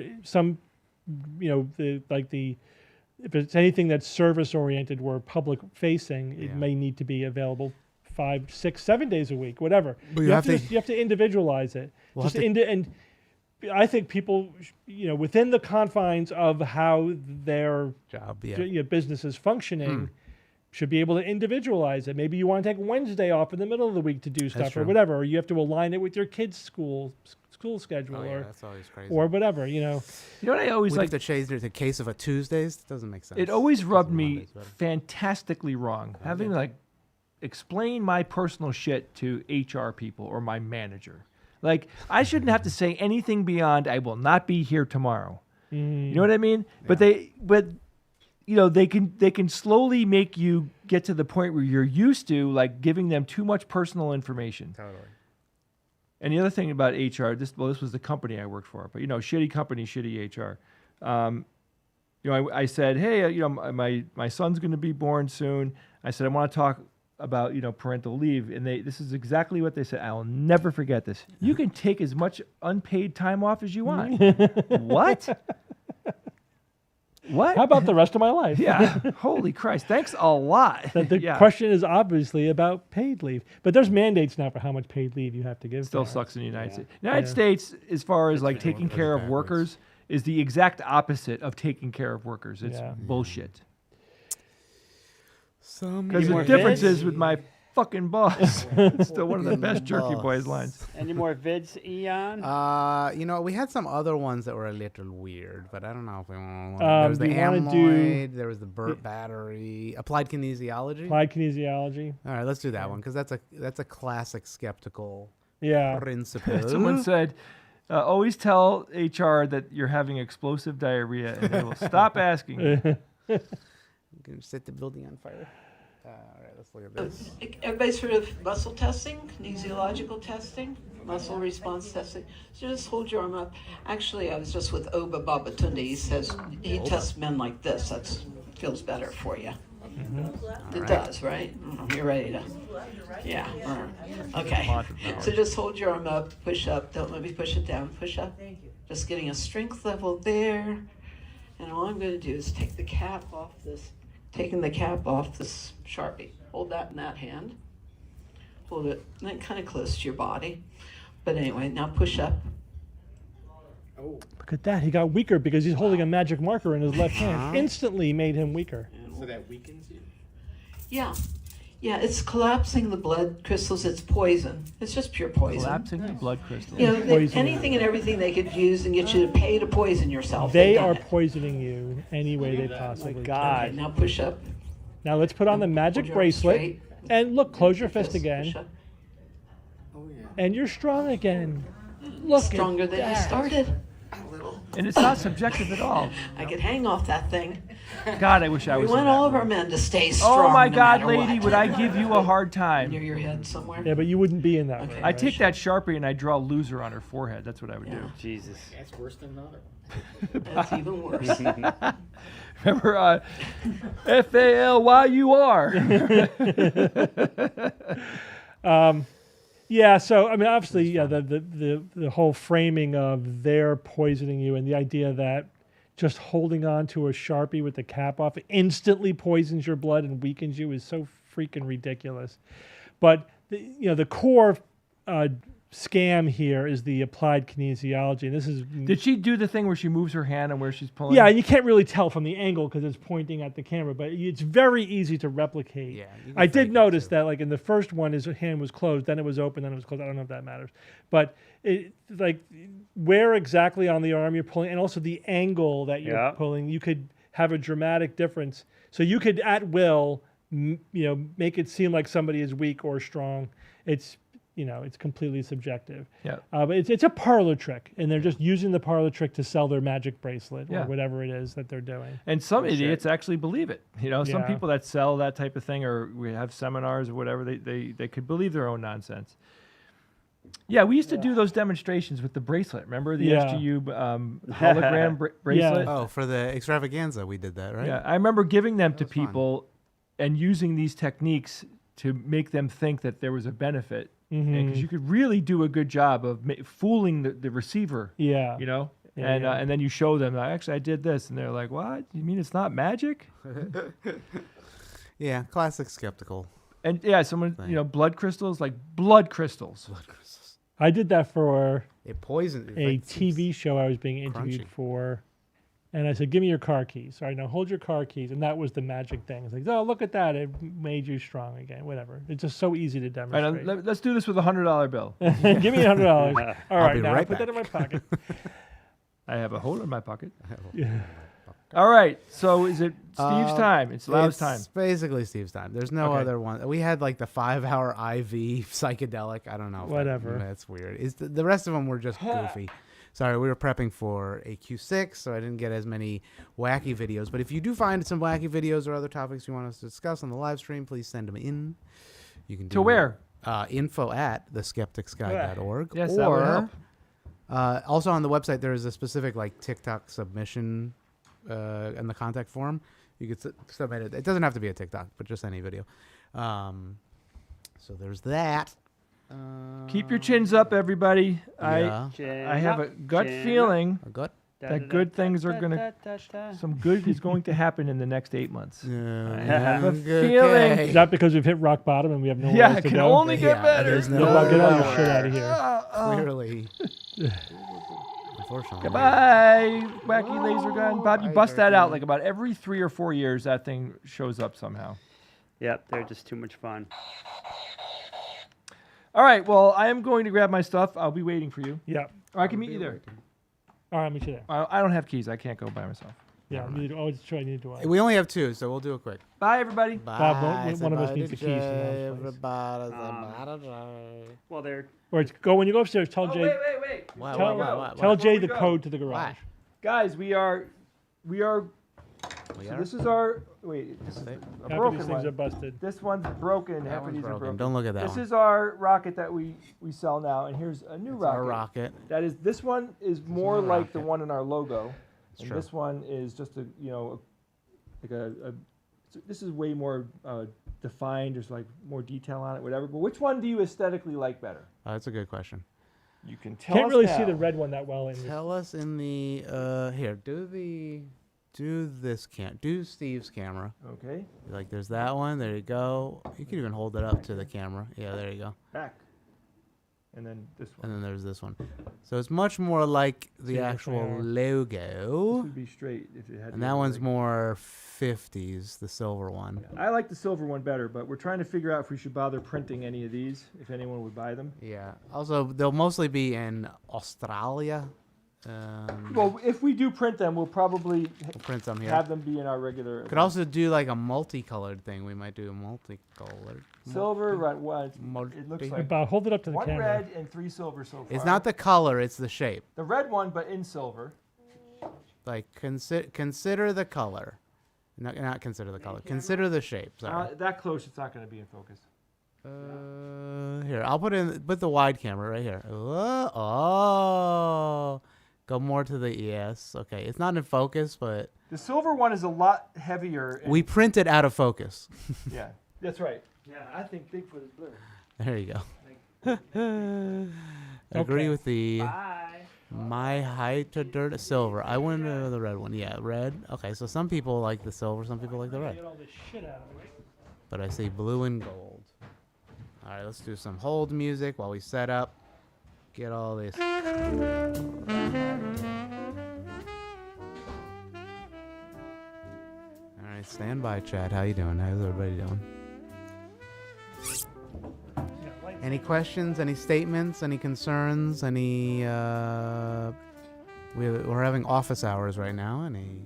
if it's anything that's service oriented or public facing, it Yeah. may need to be available 5, 6, 7 days a week, whatever. But You have to individualize it. We'll Just have to- and I think people, within the confines of how their Job, yeah. business is functioning, should be able to individualize it. Maybe you want to take Wednesday off in the middle of the week to do stuff or true. whatever, or you have to align it with your kids' school schedule Oh, yeah, or that's always crazy. whatever. you know what I always we like? have to change the case of a Tuesdays. It doesn't make sense. It always rubbed me Monday's better. fantastically wrong having to explain my personal shit to HR people or my manager. Like I shouldn't have to say anything beyond "I will not be here tomorrow." You know what I mean? But they can slowly make you get to the point where you're used to giving them too much personal information. Totally. And the other thing about HR, this was the company I worked for, but shitty company, shitty HR. I said, hey, my son's going to be born soon. I said, I want to talk about parental leave, and this is exactly what they said. I'll never forget this. You can take as much unpaid time off as you want. What? What? How about the rest of my life? Yeah. Holy Christ. Thanks a lot. The Yeah. question is obviously about paid leave, but there's mandates now for how much paid leave you have to give. Still parents. sucks in the United States. United States, as far as taking really care of backwards. workers, is the exact opposite of taking care of workers. It's Yeah. bullshit. Some Because the more difference vids? is with my fucking boss. It's still one of the Fucking best Jerky boss. Boys lines. Any more vids, Eon? we had some other ones that were a little weird, but I don't know if we want to. Um, There was the do you wanna amyloid. There was the Burt battery. Applied kinesiology. Applied kinesiology. All right, let's do that one because that's a classic skeptical Yeah. principle. Someone said, always tell HR that you're having explosive diarrhea and they will stop asking you. You can set the building on fire. All right, let's look at this. Everybody's heard of muscle testing, kinesiological testing, muscle response testing. So just hold your arm up. Actually, I was just with Oba Babatunde. He says he tests men like this. That feels better for you. It does, right? You're ready to. Yeah. Okay. So just hold your arm up, push up. Don't let me push it down. Push up. Just getting a strength level there. And all I'm going to do is take the cap off this. Taking the cap off this Sharpie. Hold that in that hand. Hold it kind of close to your body. But anyway, now push up. Look at that. He got weaker because he's holding a magic marker in his left hand. Instantly made him weaker. So that weakens you. Yeah. Yeah, it's collapsing the blood crystals. It's poison. It's just pure poison. Collapsing the blood crystals. You know, Poison. anything and everything they could use and get you to pay to poison yourself. They they've done are it. poisoning you any way they possibly can. God. Okay, now push up. Now let's put on the magic Hold your arm bracelet. straight. And look, close your fist Push again. up. And you're strong again. Look Stronger at than you that. started. And it's not subjective at all. I could hang off that thing. God, I wish I We was in want that all of room. our men to stay strong. Oh my no God, matter lady, what. would I give you a hard time? Near your head somewhere. Yeah, but you wouldn't be in that room. Okay. I take that Sharpie and I draw loser on her forehead. That's what I would do. Jesus. That's worse than the other one. That's even worse. Remember, FALYUR. Yeah, so I mean, obviously, yeah, the whole framing of their poisoning you and the idea that just holding on to a Sharpie with the cap off instantly poisons your blood and weakens you is so freaking ridiculous. But the core scam here is the applied kinesiology, and this is Did she do the thing where she moves her hand and where she's pulling? yeah, and you can't really tell from the angle because it's pointing at the camera, but it's very easy to replicate. Yeah, you can I fake did it, notice too. that, like in the first one, his hand was closed, then it was open, then it was closed. I don't know if that matters, but like where exactly on the arm you're pulling, and also the angle that you're Yeah. pulling, you could have a dramatic difference. So you could at will, make it seem like somebody is weak or strong. It's it's completely subjective. Yeah. But it's a parlor trick, and they're just using the parlor trick to sell their magic bracelet Yeah. or whatever it is that they're doing. And some idiots actually believe it. Some Yeah. people that sell that type of thing, or we have seminars or whatever, they could believe their own nonsense. Yeah, we used to do those demonstrations with the bracelet. Remember the Yeah. SGU hologram bracelet? Oh, for the extravaganza, we did that, right? Yeah, I remember giving them to was fun. people and using these techniques to make them think that there was a benefit. Because you could really do a good job of fooling the receiver, Yeah. Yeah, Yeah. and then you show them, actually, I did this. And they're like, what? You mean it's not magic? Yeah, classic skeptical. And yeah, someone, Thing. blood crystals, like blood crystals. I did that for It poisoned. it, a like, seems- TV show I was being interviewed crunchy. for. And I said, give me your car keys. All right, now hold your car keys. And that was the magic thing. It's like, oh, look at that. It made you strong again. Whatever. It's just so easy to All right, demonstrate. let's do this with a $100 bill. Give me $100. All right, be now right put that back. in my pocket. I have a hole in my pocket. Yeah. All right, so is it Steve's time? It's Lau's It's time. basically Steve's time. There's no Okay. other one. We had like the 5-hour IV psychedelic. I don't know. Whatever. That's weird. The rest of them were just goofy. Sorry, we were prepping for a Q6, so I didn't get as many wacky videos. But if you do find some wacky videos or other topics you want us to discuss on the live stream, please send them in. You can do To where? info@theskepticsguide.org. Yes, that would or help. also on the website there is a specific like TikTok submission in the contact form. You could submit it. It doesn't have to be a TikTok, but just any video. So there's that. Keep your chins up, everybody. Yeah. I have a gut feeling A gut. that good things are gonna, some good is going to happen in the next 8 months. Yeah. a feeling. Is that because we've hit rock bottom and we have nowhere Yeah, else it to can go? only get Yeah, better. there's Get no all your lower. shit out of here. Clearly. Unfortunately. Goodbye, wacky laser gun. Bob, you Bye, bust that out Turkey. like about every 3 or 4 years. That thing shows up somehow. Yep, they're just too much fun. All right. Well, I am going to grab my stuff. I'll be waiting for you. Yeah. Or I can meet you there. All right, meet you there. I don't have keys. I can't go by myself. Yeah, neither, oh, it's true. I need to. We only have 2, so we'll do it quick. Bye, everybody. Bob, Bye. one of us Say needs the bye keys to to the house, Jay. please. Everybody say Um, bye to Jay. Well, they're Or it's, go when you go upstairs. Tell Jay. wait. What, Tell, what? tell Jay we the go? code to the garage. Why? Guys, we are. We So are? this is our. Wait, this is a Half of broken these things are one. busted. This one's broken. That Half of one's these are broken. broken. Don't look at that This one. is our rocket that we sell now, and here's a new rocket. Our rocket. That is. This one is more our like the rocket. one in our logo, and true. this one is just this is way more defined. There's like more detail on it, whatever. But which one do you aesthetically like better? That's a good question. You can tell. Can't us really now. see the red one that well in this. Tell us in the here. Do Steve's camera. Okay. Like there's that one. There you go. You can even hold it up to the camera. Yeah, there you go. Back. And then this one. And then there's this one. So it's much more like the Single actual trailer. This logo. would be straight if it had. And the that other one's leg. more 50s, the silver one. I like the silver one better, but we're trying to figure out if we should bother printing any of these, if anyone would buy them. Yeah. Also, they'll mostly be in Australia. Well, if we do print them, we'll probably We'll print some here. have them be in our regular. Could also do like a multicolored thing. We might do a multicolored. silver, right? Well, it looks Multi- like About hold it up to the one camera. red and 3 silver so far. It's not the color, it's the shape. the red one, but in silver. Like consider the color. Not consider the color. Consider the shape. Sorry. That close, it's not going to be in focus. Here, I'll put the wide camera right here. Oh, go more to the yes. Okay, it's not in focus, but The silver one is a lot heavier. And, we print it out of focus. yeah, that's right. Yeah, I think Bigfoot is blue. There you go. Agree with the Bye. my height to dirt silver. I went to the red one. Yeah, red. Okay, so some people like the silver, some people like the red. Get all this shit out of it. But I say blue and gold. All right, let's do some hold music while we set up. Get all this. All right, stand by, Chad. How you doing? How's everybody doing? Any questions? Any statements? Any concerns? Any? We're having office hours right now. Any?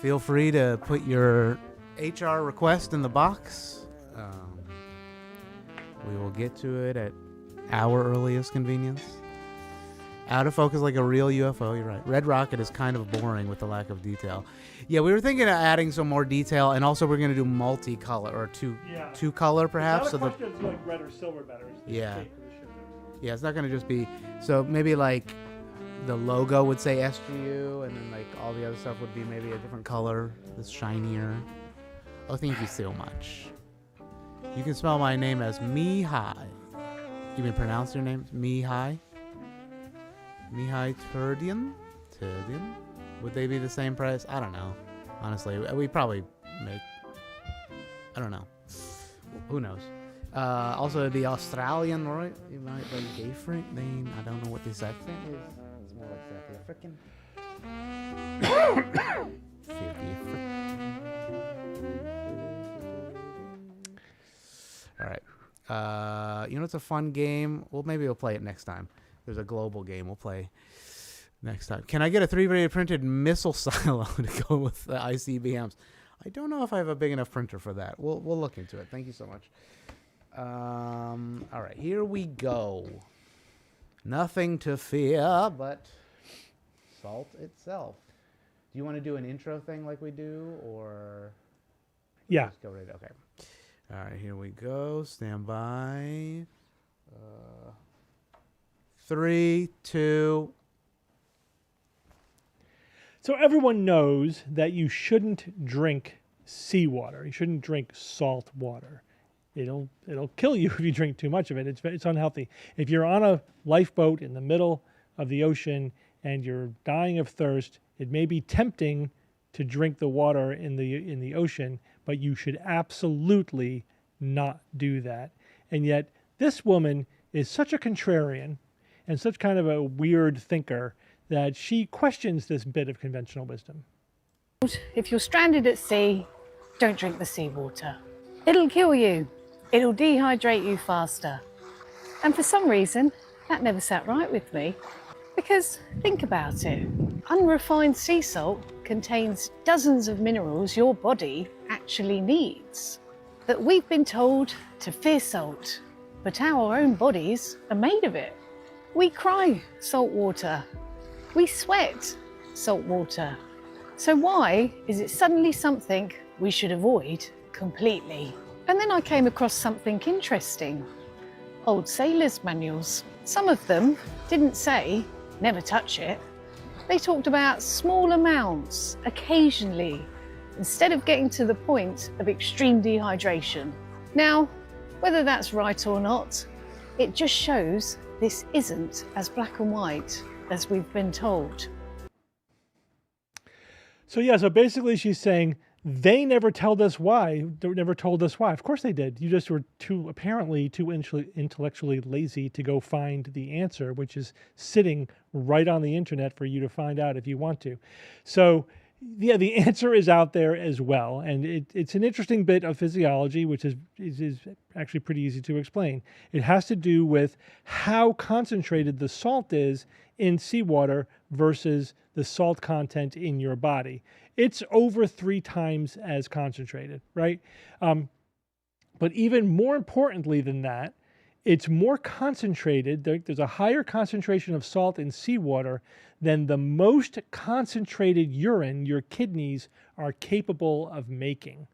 Feel free to put your HR request in the box. We will get to it at our earliest convenience. Out of focus like a real UFO, you're right. Red Rocket is kind of boring with the lack of detail. Yeah, we were thinking of adding some more detail, and also we're going to do multicolor, or two color perhaps. It's not a question of like red or silver better. It's the Yeah. shape of the ship. Yeah, it's not going to just be... So maybe like the logo would say SGU, and then like all the other stuff would be maybe a different color, that's shinier. Oh, thank you so much. You can spell my name as Mihai. You may pronounce your name Mihai? Mihai Turdian? Turdian? Would they be the same price? I don't know. Honestly, we probably make... I don't know. Who knows? Also, the Australian, right? You might be different. Then I don't know what this accent is. It's more like South African. All right. You know, it's a fun game. Well, maybe we'll play it next time. There's a global game we'll play next time. Can I get a 3D printed missile silo to go with the ICBMs? I don't know if I have a big enough printer for that. We'll look into it. Thank you so much. All right, here we go. Nothing to fear but salt itself. Do you want to do an intro thing like we do, or Yeah. just go right? Okay. All right, here we go. Stand by. 3, 2. So everyone knows that you shouldn't drink seawater. You shouldn't drink salt water. It'll kill you if you drink too much of it. It's unhealthy. If you're on a lifeboat in the middle of the ocean and you're dying of thirst, it may be tempting to drink the water in the ocean, but you should absolutely not do that. And yet this woman is such a contrarian and such kind of a weird thinker that she questions this bit of conventional wisdom. If you're stranded at sea, don't drink the seawater. It'll kill you. It'll dehydrate you faster. And for some reason, that never sat right with me. Because think about it. Unrefined sea salt contains dozens of minerals your body actually needs. That we've been told to fear salt, but our own bodies are made of it. We cry salt water. We sweat salt water. So why is it suddenly something we should avoid completely? And then I came across something interesting. Old sailors' manuals. Some of them didn't say, never touch it. They talked about small amounts, occasionally, instead of getting to the point of extreme dehydration. Now, whether that's right or not, it just shows this isn't as black and white as we've been told. So basically she's saying they never told us why. They never told us why. Of course they did. You just were apparently too intellectually lazy to go find the answer, which is sitting right on the internet for you to find out if you want to. So yeah, the answer is out there as well. And it's an interesting bit of physiology, which is actually pretty easy to explain. It has to do with how concentrated the salt is in seawater versus the salt content in your body. It's over 3 times as concentrated, right? But even more importantly than that it's more concentrated. There's a higher concentration of salt in seawater than the most concentrated urine your kidneys are capable of making.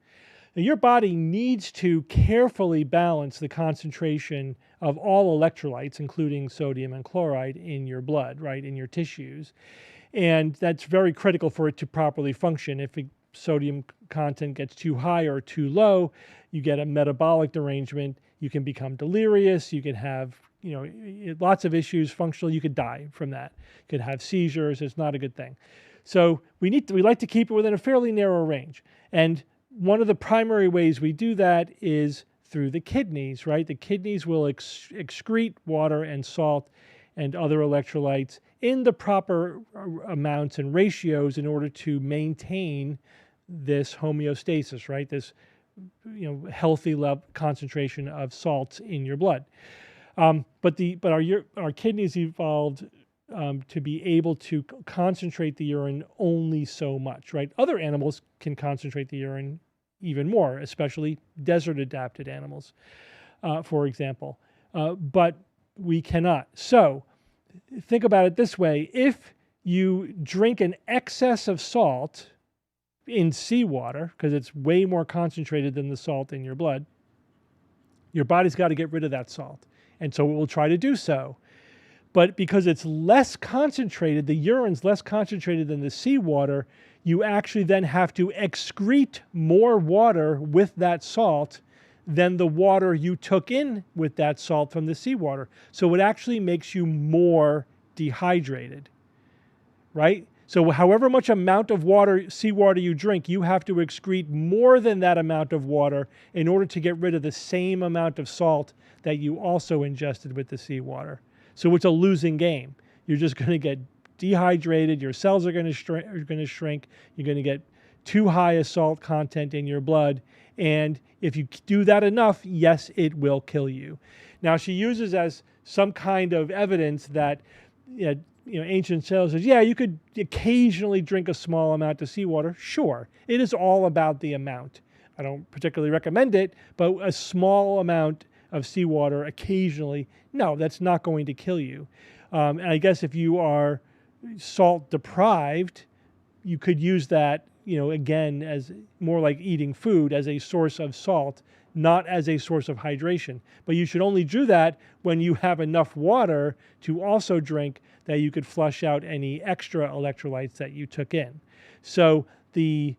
Now, your body needs to carefully balance the concentration of all electrolytes, including sodium and chloride, in your blood, right, in your tissues. And that's very critical for it to properly function. If sodium content gets too high or too low, you get a metabolic derangement. You can become delirious. You can have, lots of issues, functional. You could die from that. You could have seizures. It's not a good thing. So we like to keep it within a fairly narrow range. And one of the primary ways we do that is through the kidneys, right? The kidneys will excrete water and salt and other electrolytes in the proper amounts and ratios in order to maintain this homeostasis, right? This healthy level concentration of salts in your blood. But our kidneys evolved to be able to concentrate the urine only so much, right? Other animals can concentrate the urine even more, especially desert-adapted animals, for example. But we cannot. So think about it this way. If you drink an excess of salt in seawater, because it's way more concentrated than the salt in your blood, your body's got to get rid of that salt. And so it will try to do so. But because it's less concentrated, the urine's less concentrated than the seawater, you actually then have to excrete more water with that salt than the water you took in with that salt from the seawater. So it actually makes you more dehydrated, right? So however much amount of seawater you drink, you have to excrete more than that amount of water in order to get rid of the same amount of salt that you also ingested with the seawater. So it's a losing game. You're just going to get dehydrated. Your cells are going to shrink. You're going to get too high a salt content in your blood. And if you do that enough, yes, it will kill you. Now, she uses as some kind of evidence that ancient sailors says, yeah, you could occasionally drink a small amount of seawater. Sure, it is all about the amount. I don't particularly recommend it, but a small amount of seawater occasionally, no, that's not going to kill you. And I guess if you are salt deprived, you could use that, again, as more like eating food, as a source of salt, not as a source of hydration. But you should only do that when you have enough water to also drink that you could flush out any extra electrolytes that you took in. So the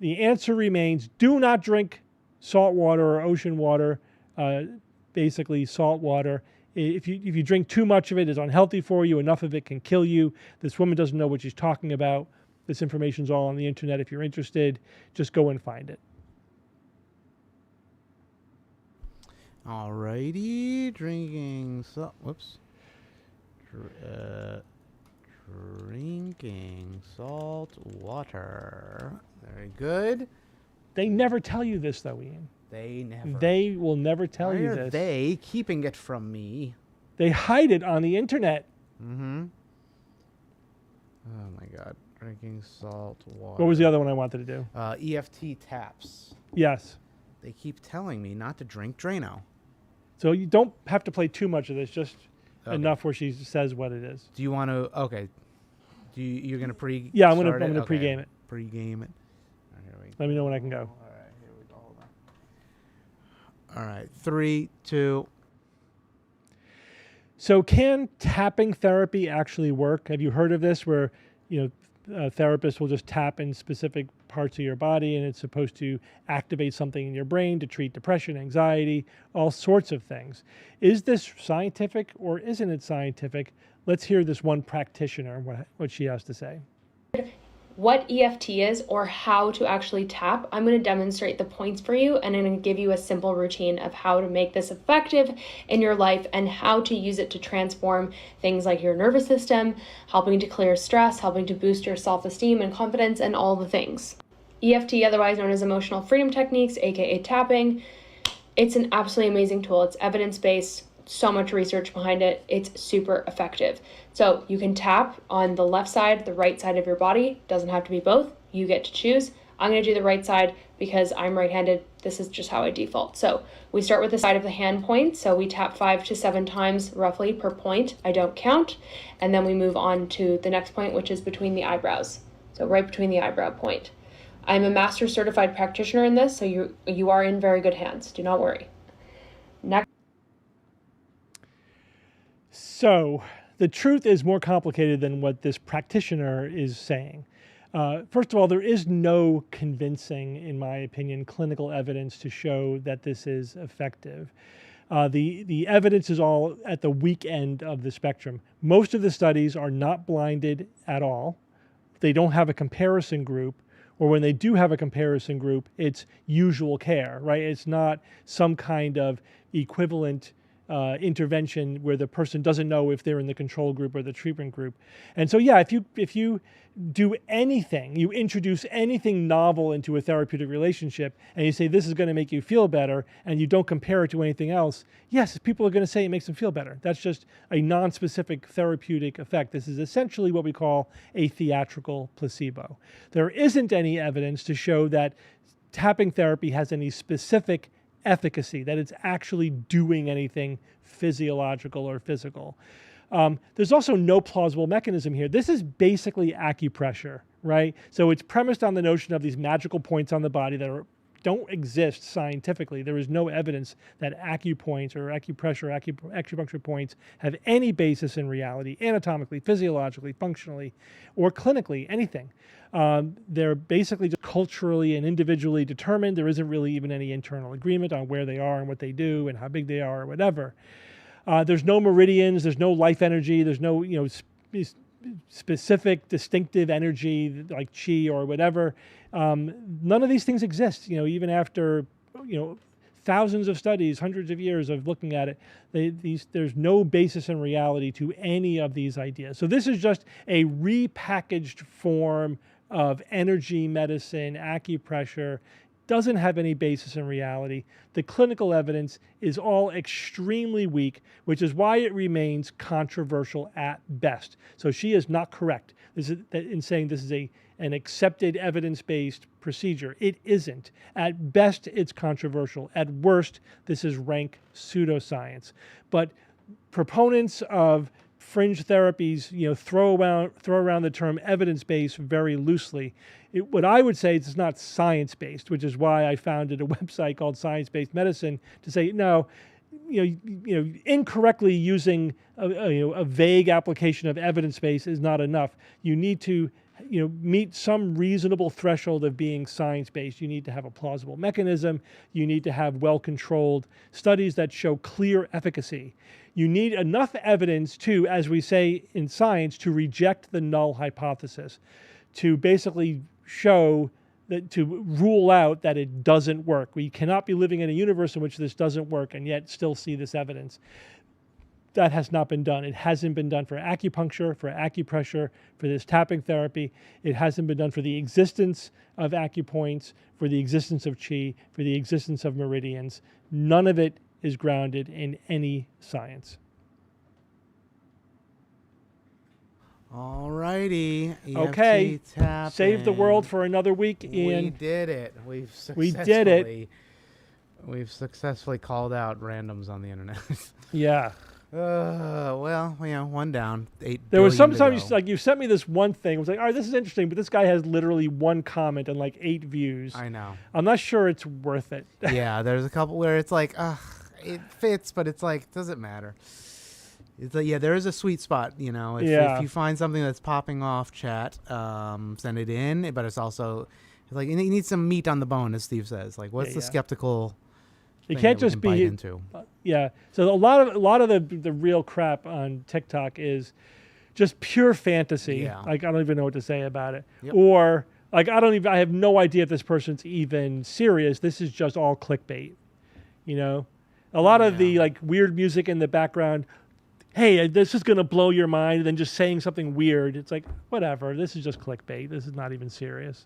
answer remains, do not drink salt water or ocean water, basically salt water. If you drink too much of it, it's unhealthy for you. Enough of it can kill you. This woman doesn't know what she's talking about. This information's all on the internet. If you're interested, just go and find it. Alrighty, drinking salt water. Very good. They never tell you this, though, Ian. They will never tell you this. Why are they keeping it from me? They hide it on the internet. Mm-hmm. Oh my God. Drinking salt water. What was the other one I wanted to do? EFT taps. Yes. They keep telling me not to drink Drano. So you don't have to play too much of this, just enough where she says what it is. Do you want to? Okay. You're gonna pre? Yeah, I'm gonna pregame it. Pregame it. Here we go. Let me know when I can go. All right, here we go. Hold on. All right, 3, 2. So can tapping therapy actually work? Have you heard of this where, therapists will just tap in specific parts of your body and it's supposed to activate something in your brain to treat depression, anxiety, all sorts of things. Is this scientific or isn't it scientific? Let's hear this one practitioner, what she has to say. What EFT is or how to actually tap, I'm going to demonstrate the points for you, and I'm going to give you a simple routine of how to make this effective in your life and how to use it to transform things like your nervous system, helping to clear stress, helping to boost your self-esteem and confidence, and all the things. EFT, otherwise known as emotional freedom techniques, aka tapping, it's an absolutely amazing tool. It's evidence-based. So much research behind it. It's super effective. So you can tap on the left side, the right side of your body. Doesn't have to be both. You get to choose. I'm going to do the right side because I'm right-handed. This is just how I default. So we start with the side of the hand point. So we tap 5 to 7 times roughly per point. I don't count. And then we move on to the next point, which is between the eyebrows. So right between the eyebrow point. I'm a master certified practitioner in this, so you are in very good hands. Do not worry. Next. So the truth is more complicated than what this practitioner is saying. First of all, there is no convincing, in my opinion, clinical evidence to show that this is effective. The evidence is all at the weak end of the spectrum. Most of the studies are not blinded at all. They don't have a comparison group, or when they do have a comparison group, it's usual care, right? It's not some kind of equivalent intervention where the person doesn't know if they're in the control group or the treatment group. And so, yeah, if you do anything, you introduce anything novel into a therapeutic relationship and you say this is going to make you feel better and you don't compare it to anything else, yes, people are going to say it makes them feel better. That's just a non-specific therapeutic effect. This is essentially what we call a theatrical placebo. There isn't any evidence to show that tapping therapy has any specific efficacy, that it's actually doing anything physiological or physical. There's also no plausible mechanism here. This is basically acupressure, right? So it's premised on the notion of these magical points on the body that don't exist scientifically. There is no evidence that acupoints or acupuncture points have any basis in reality, anatomically, physiologically, functionally, or clinically, anything. They're basically just culturally and individually determined. There isn't really even any internal agreement on where they are and what they do and how big they are or whatever. There's no meridians, there's no life energy, there's no specific distinctive energy like chi or whatever. None of these things exist, even after thousands of studies, hundreds of years of looking at it. There's no basis in reality to any of these ideas. So this is just a repackaged form of energy medicine, acupressure. Doesn't have any basis in reality. The clinical evidence is all extremely weak, which is why it remains controversial at best. So she is not correct in saying this is an accepted evidence-based procedure. It isn't. At best, it's controversial. At worst, this is rank pseudoscience. But proponents of fringe therapies, throw around the term evidence-based very loosely. What I would say is it's not science-based, which is why I founded a website called Science Based Medicine to say no. Incorrectly using a vague application of evidence-based is not enough. You need to meet some reasonable threshold of being science-based. You need to have a plausible mechanism. You need to have well-controlled studies that show clear efficacy. You need enough evidence to, as we say in science, to reject the null hypothesis, to basically show that, to rule out that it doesn't work. We cannot be living in a universe in which this doesn't work and yet still see this evidence. That has not been done. It hasn't been done for acupuncture, for acupressure, for this tapping therapy. It hasn't been done for the existence of acupoints, for the existence of chi, for the existence of meridians. None of it is grounded in any science. All righty. Okay. Save the world for another week, Ian. We did it. We did it. We've successfully called out randoms on the internet. Yeah. Well, one down. 8 There was billion sometimes you sent me this one thing. It was like, all right, this is interesting, but this guy has literally one comment and like 8 views. I know. I'm not sure it's worth it. Yeah, there's a couple where it's like, it fits, but it's like, does it matter? It's like, yeah, there is a sweet spot, If you find something that's popping off, chat, send it in. But it's also like you need some meat on the bone, as Steve says. Like, what's the skeptical? It can't just be into? Yeah. So a lot of the real crap on TikTok is just pure fantasy. Yeah. Like I don't even know what to say about it. Yep. Or like I have no idea if this person's even serious. This is just all clickbait. A lot of the like weird music in the background. Hey, this is going to blow your mind, and then just saying something weird. It's like, whatever. This is just clickbait. This is not even serious.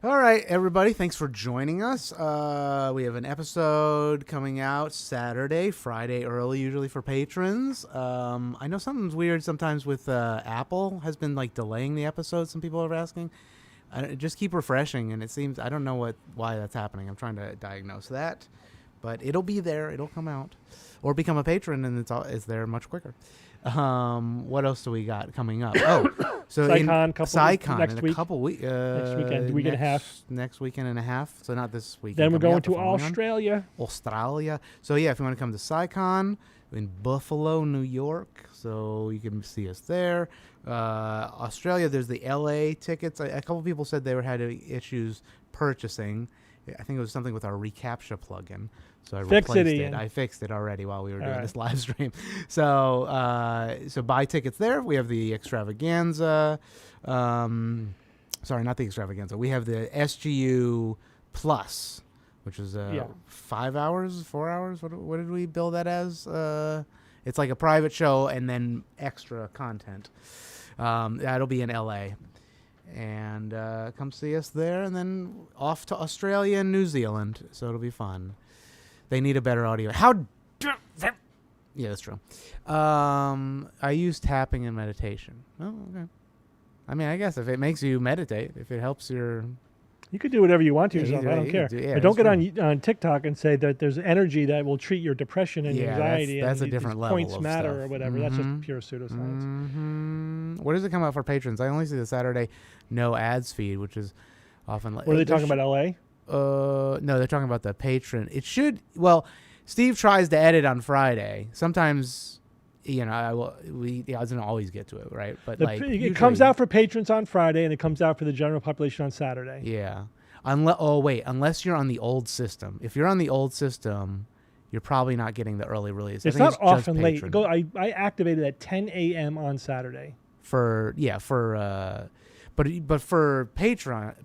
All right, everybody. Thanks for joining us. We have an episode coming out Saturday, Friday early, usually for patrons. I know something's weird sometimes with Apple has been like delaying the episode. Some people are asking. just keep refreshing, and it seems I don't know why that's happening. I'm trying to diagnose that, but it'll be there. It'll come out, or become a patron, and it's there much quicker. What else do we got coming up? Oh, so PsyCon in a couple weeks. Next weekend, week and a half. Next weekend and a half. So not this weekend. Then we're coming going up, the to following one. Australia. So yeah, if you want to come to PsyCon in Buffalo, New York, so you can see us there. Australia, there's the LA tickets. A couple people said they were having issues purchasing. I think it was something with our reCAPTCHA plugin. So I replaced it. I fixed it already while we were doing this live stream. So buy tickets there. We have the extravaganza. Sorry, not the extravaganza. We have the SGU Plus, which is 5 hours, 4 hours. What did we bill that as? It's like a private show and then extra content. That'll be in LA. And come see us there, and then off to Australia and New Zealand. So it'll be fun. They need a better audio. Yeah, that's true. I use tapping and meditation. Oh, okay. I mean, I guess if it makes you meditate, if it helps your... You could do whatever you want to yourself. I don't care. But don't get on TikTok and say that there's energy that will treat your depression and anxiety. That's and a different these level points of matter stuff. or whatever. That's just pure pseudoscience. What does it come out for patrons? I only see the Saturday no ads feed, which is often... What are they talking about, LA? No, they're talking about the patron. It should... Well, Steve tries to edit on Friday. Sometimes... He doesn't always get to it, right? But it comes out for patrons on Friday, and it comes out for the general population on Saturday. Yeah. Unless you're on the old system. If you're on the old system, you're probably not getting the early release. It's not often late. I activated at 10 a.m. on Saturday. But for Patreon,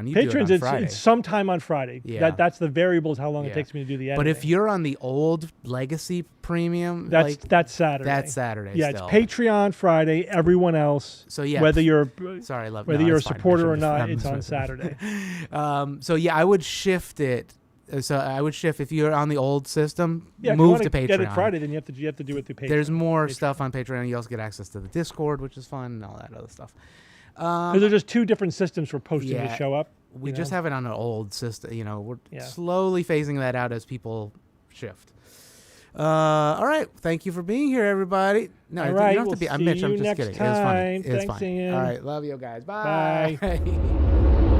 you Patrons, do it on Friday. It's sometime on Friday. Yeah. That's the variable is how long it takes me to do the editing. But if you're on the old legacy premium, that's Saturday. That's Saturday. Yeah, still. it's Patreon Friday. Everyone else. So yeah, whether you're you're a supporter or not, it's on Saturday. So yeah, I would shift it. So I would shift if you're on the old system. Yeah, move if you to Patreon. Get it Friday, then you have to do it through Patreon. There's more stuff on Patreon. You also get access to the Discord, which is fun, and all that other stuff. There's just two different systems for posting to show up. We just have it on an old system. We're slowly phasing that out as people shift. All right. Thank you for being here, everybody. No, all right, you don't have to be. I'm Mitch. I'm just kidding. It was funny. It's Thanks, fun. Ian. All right. Love you guys. Bye. Bye.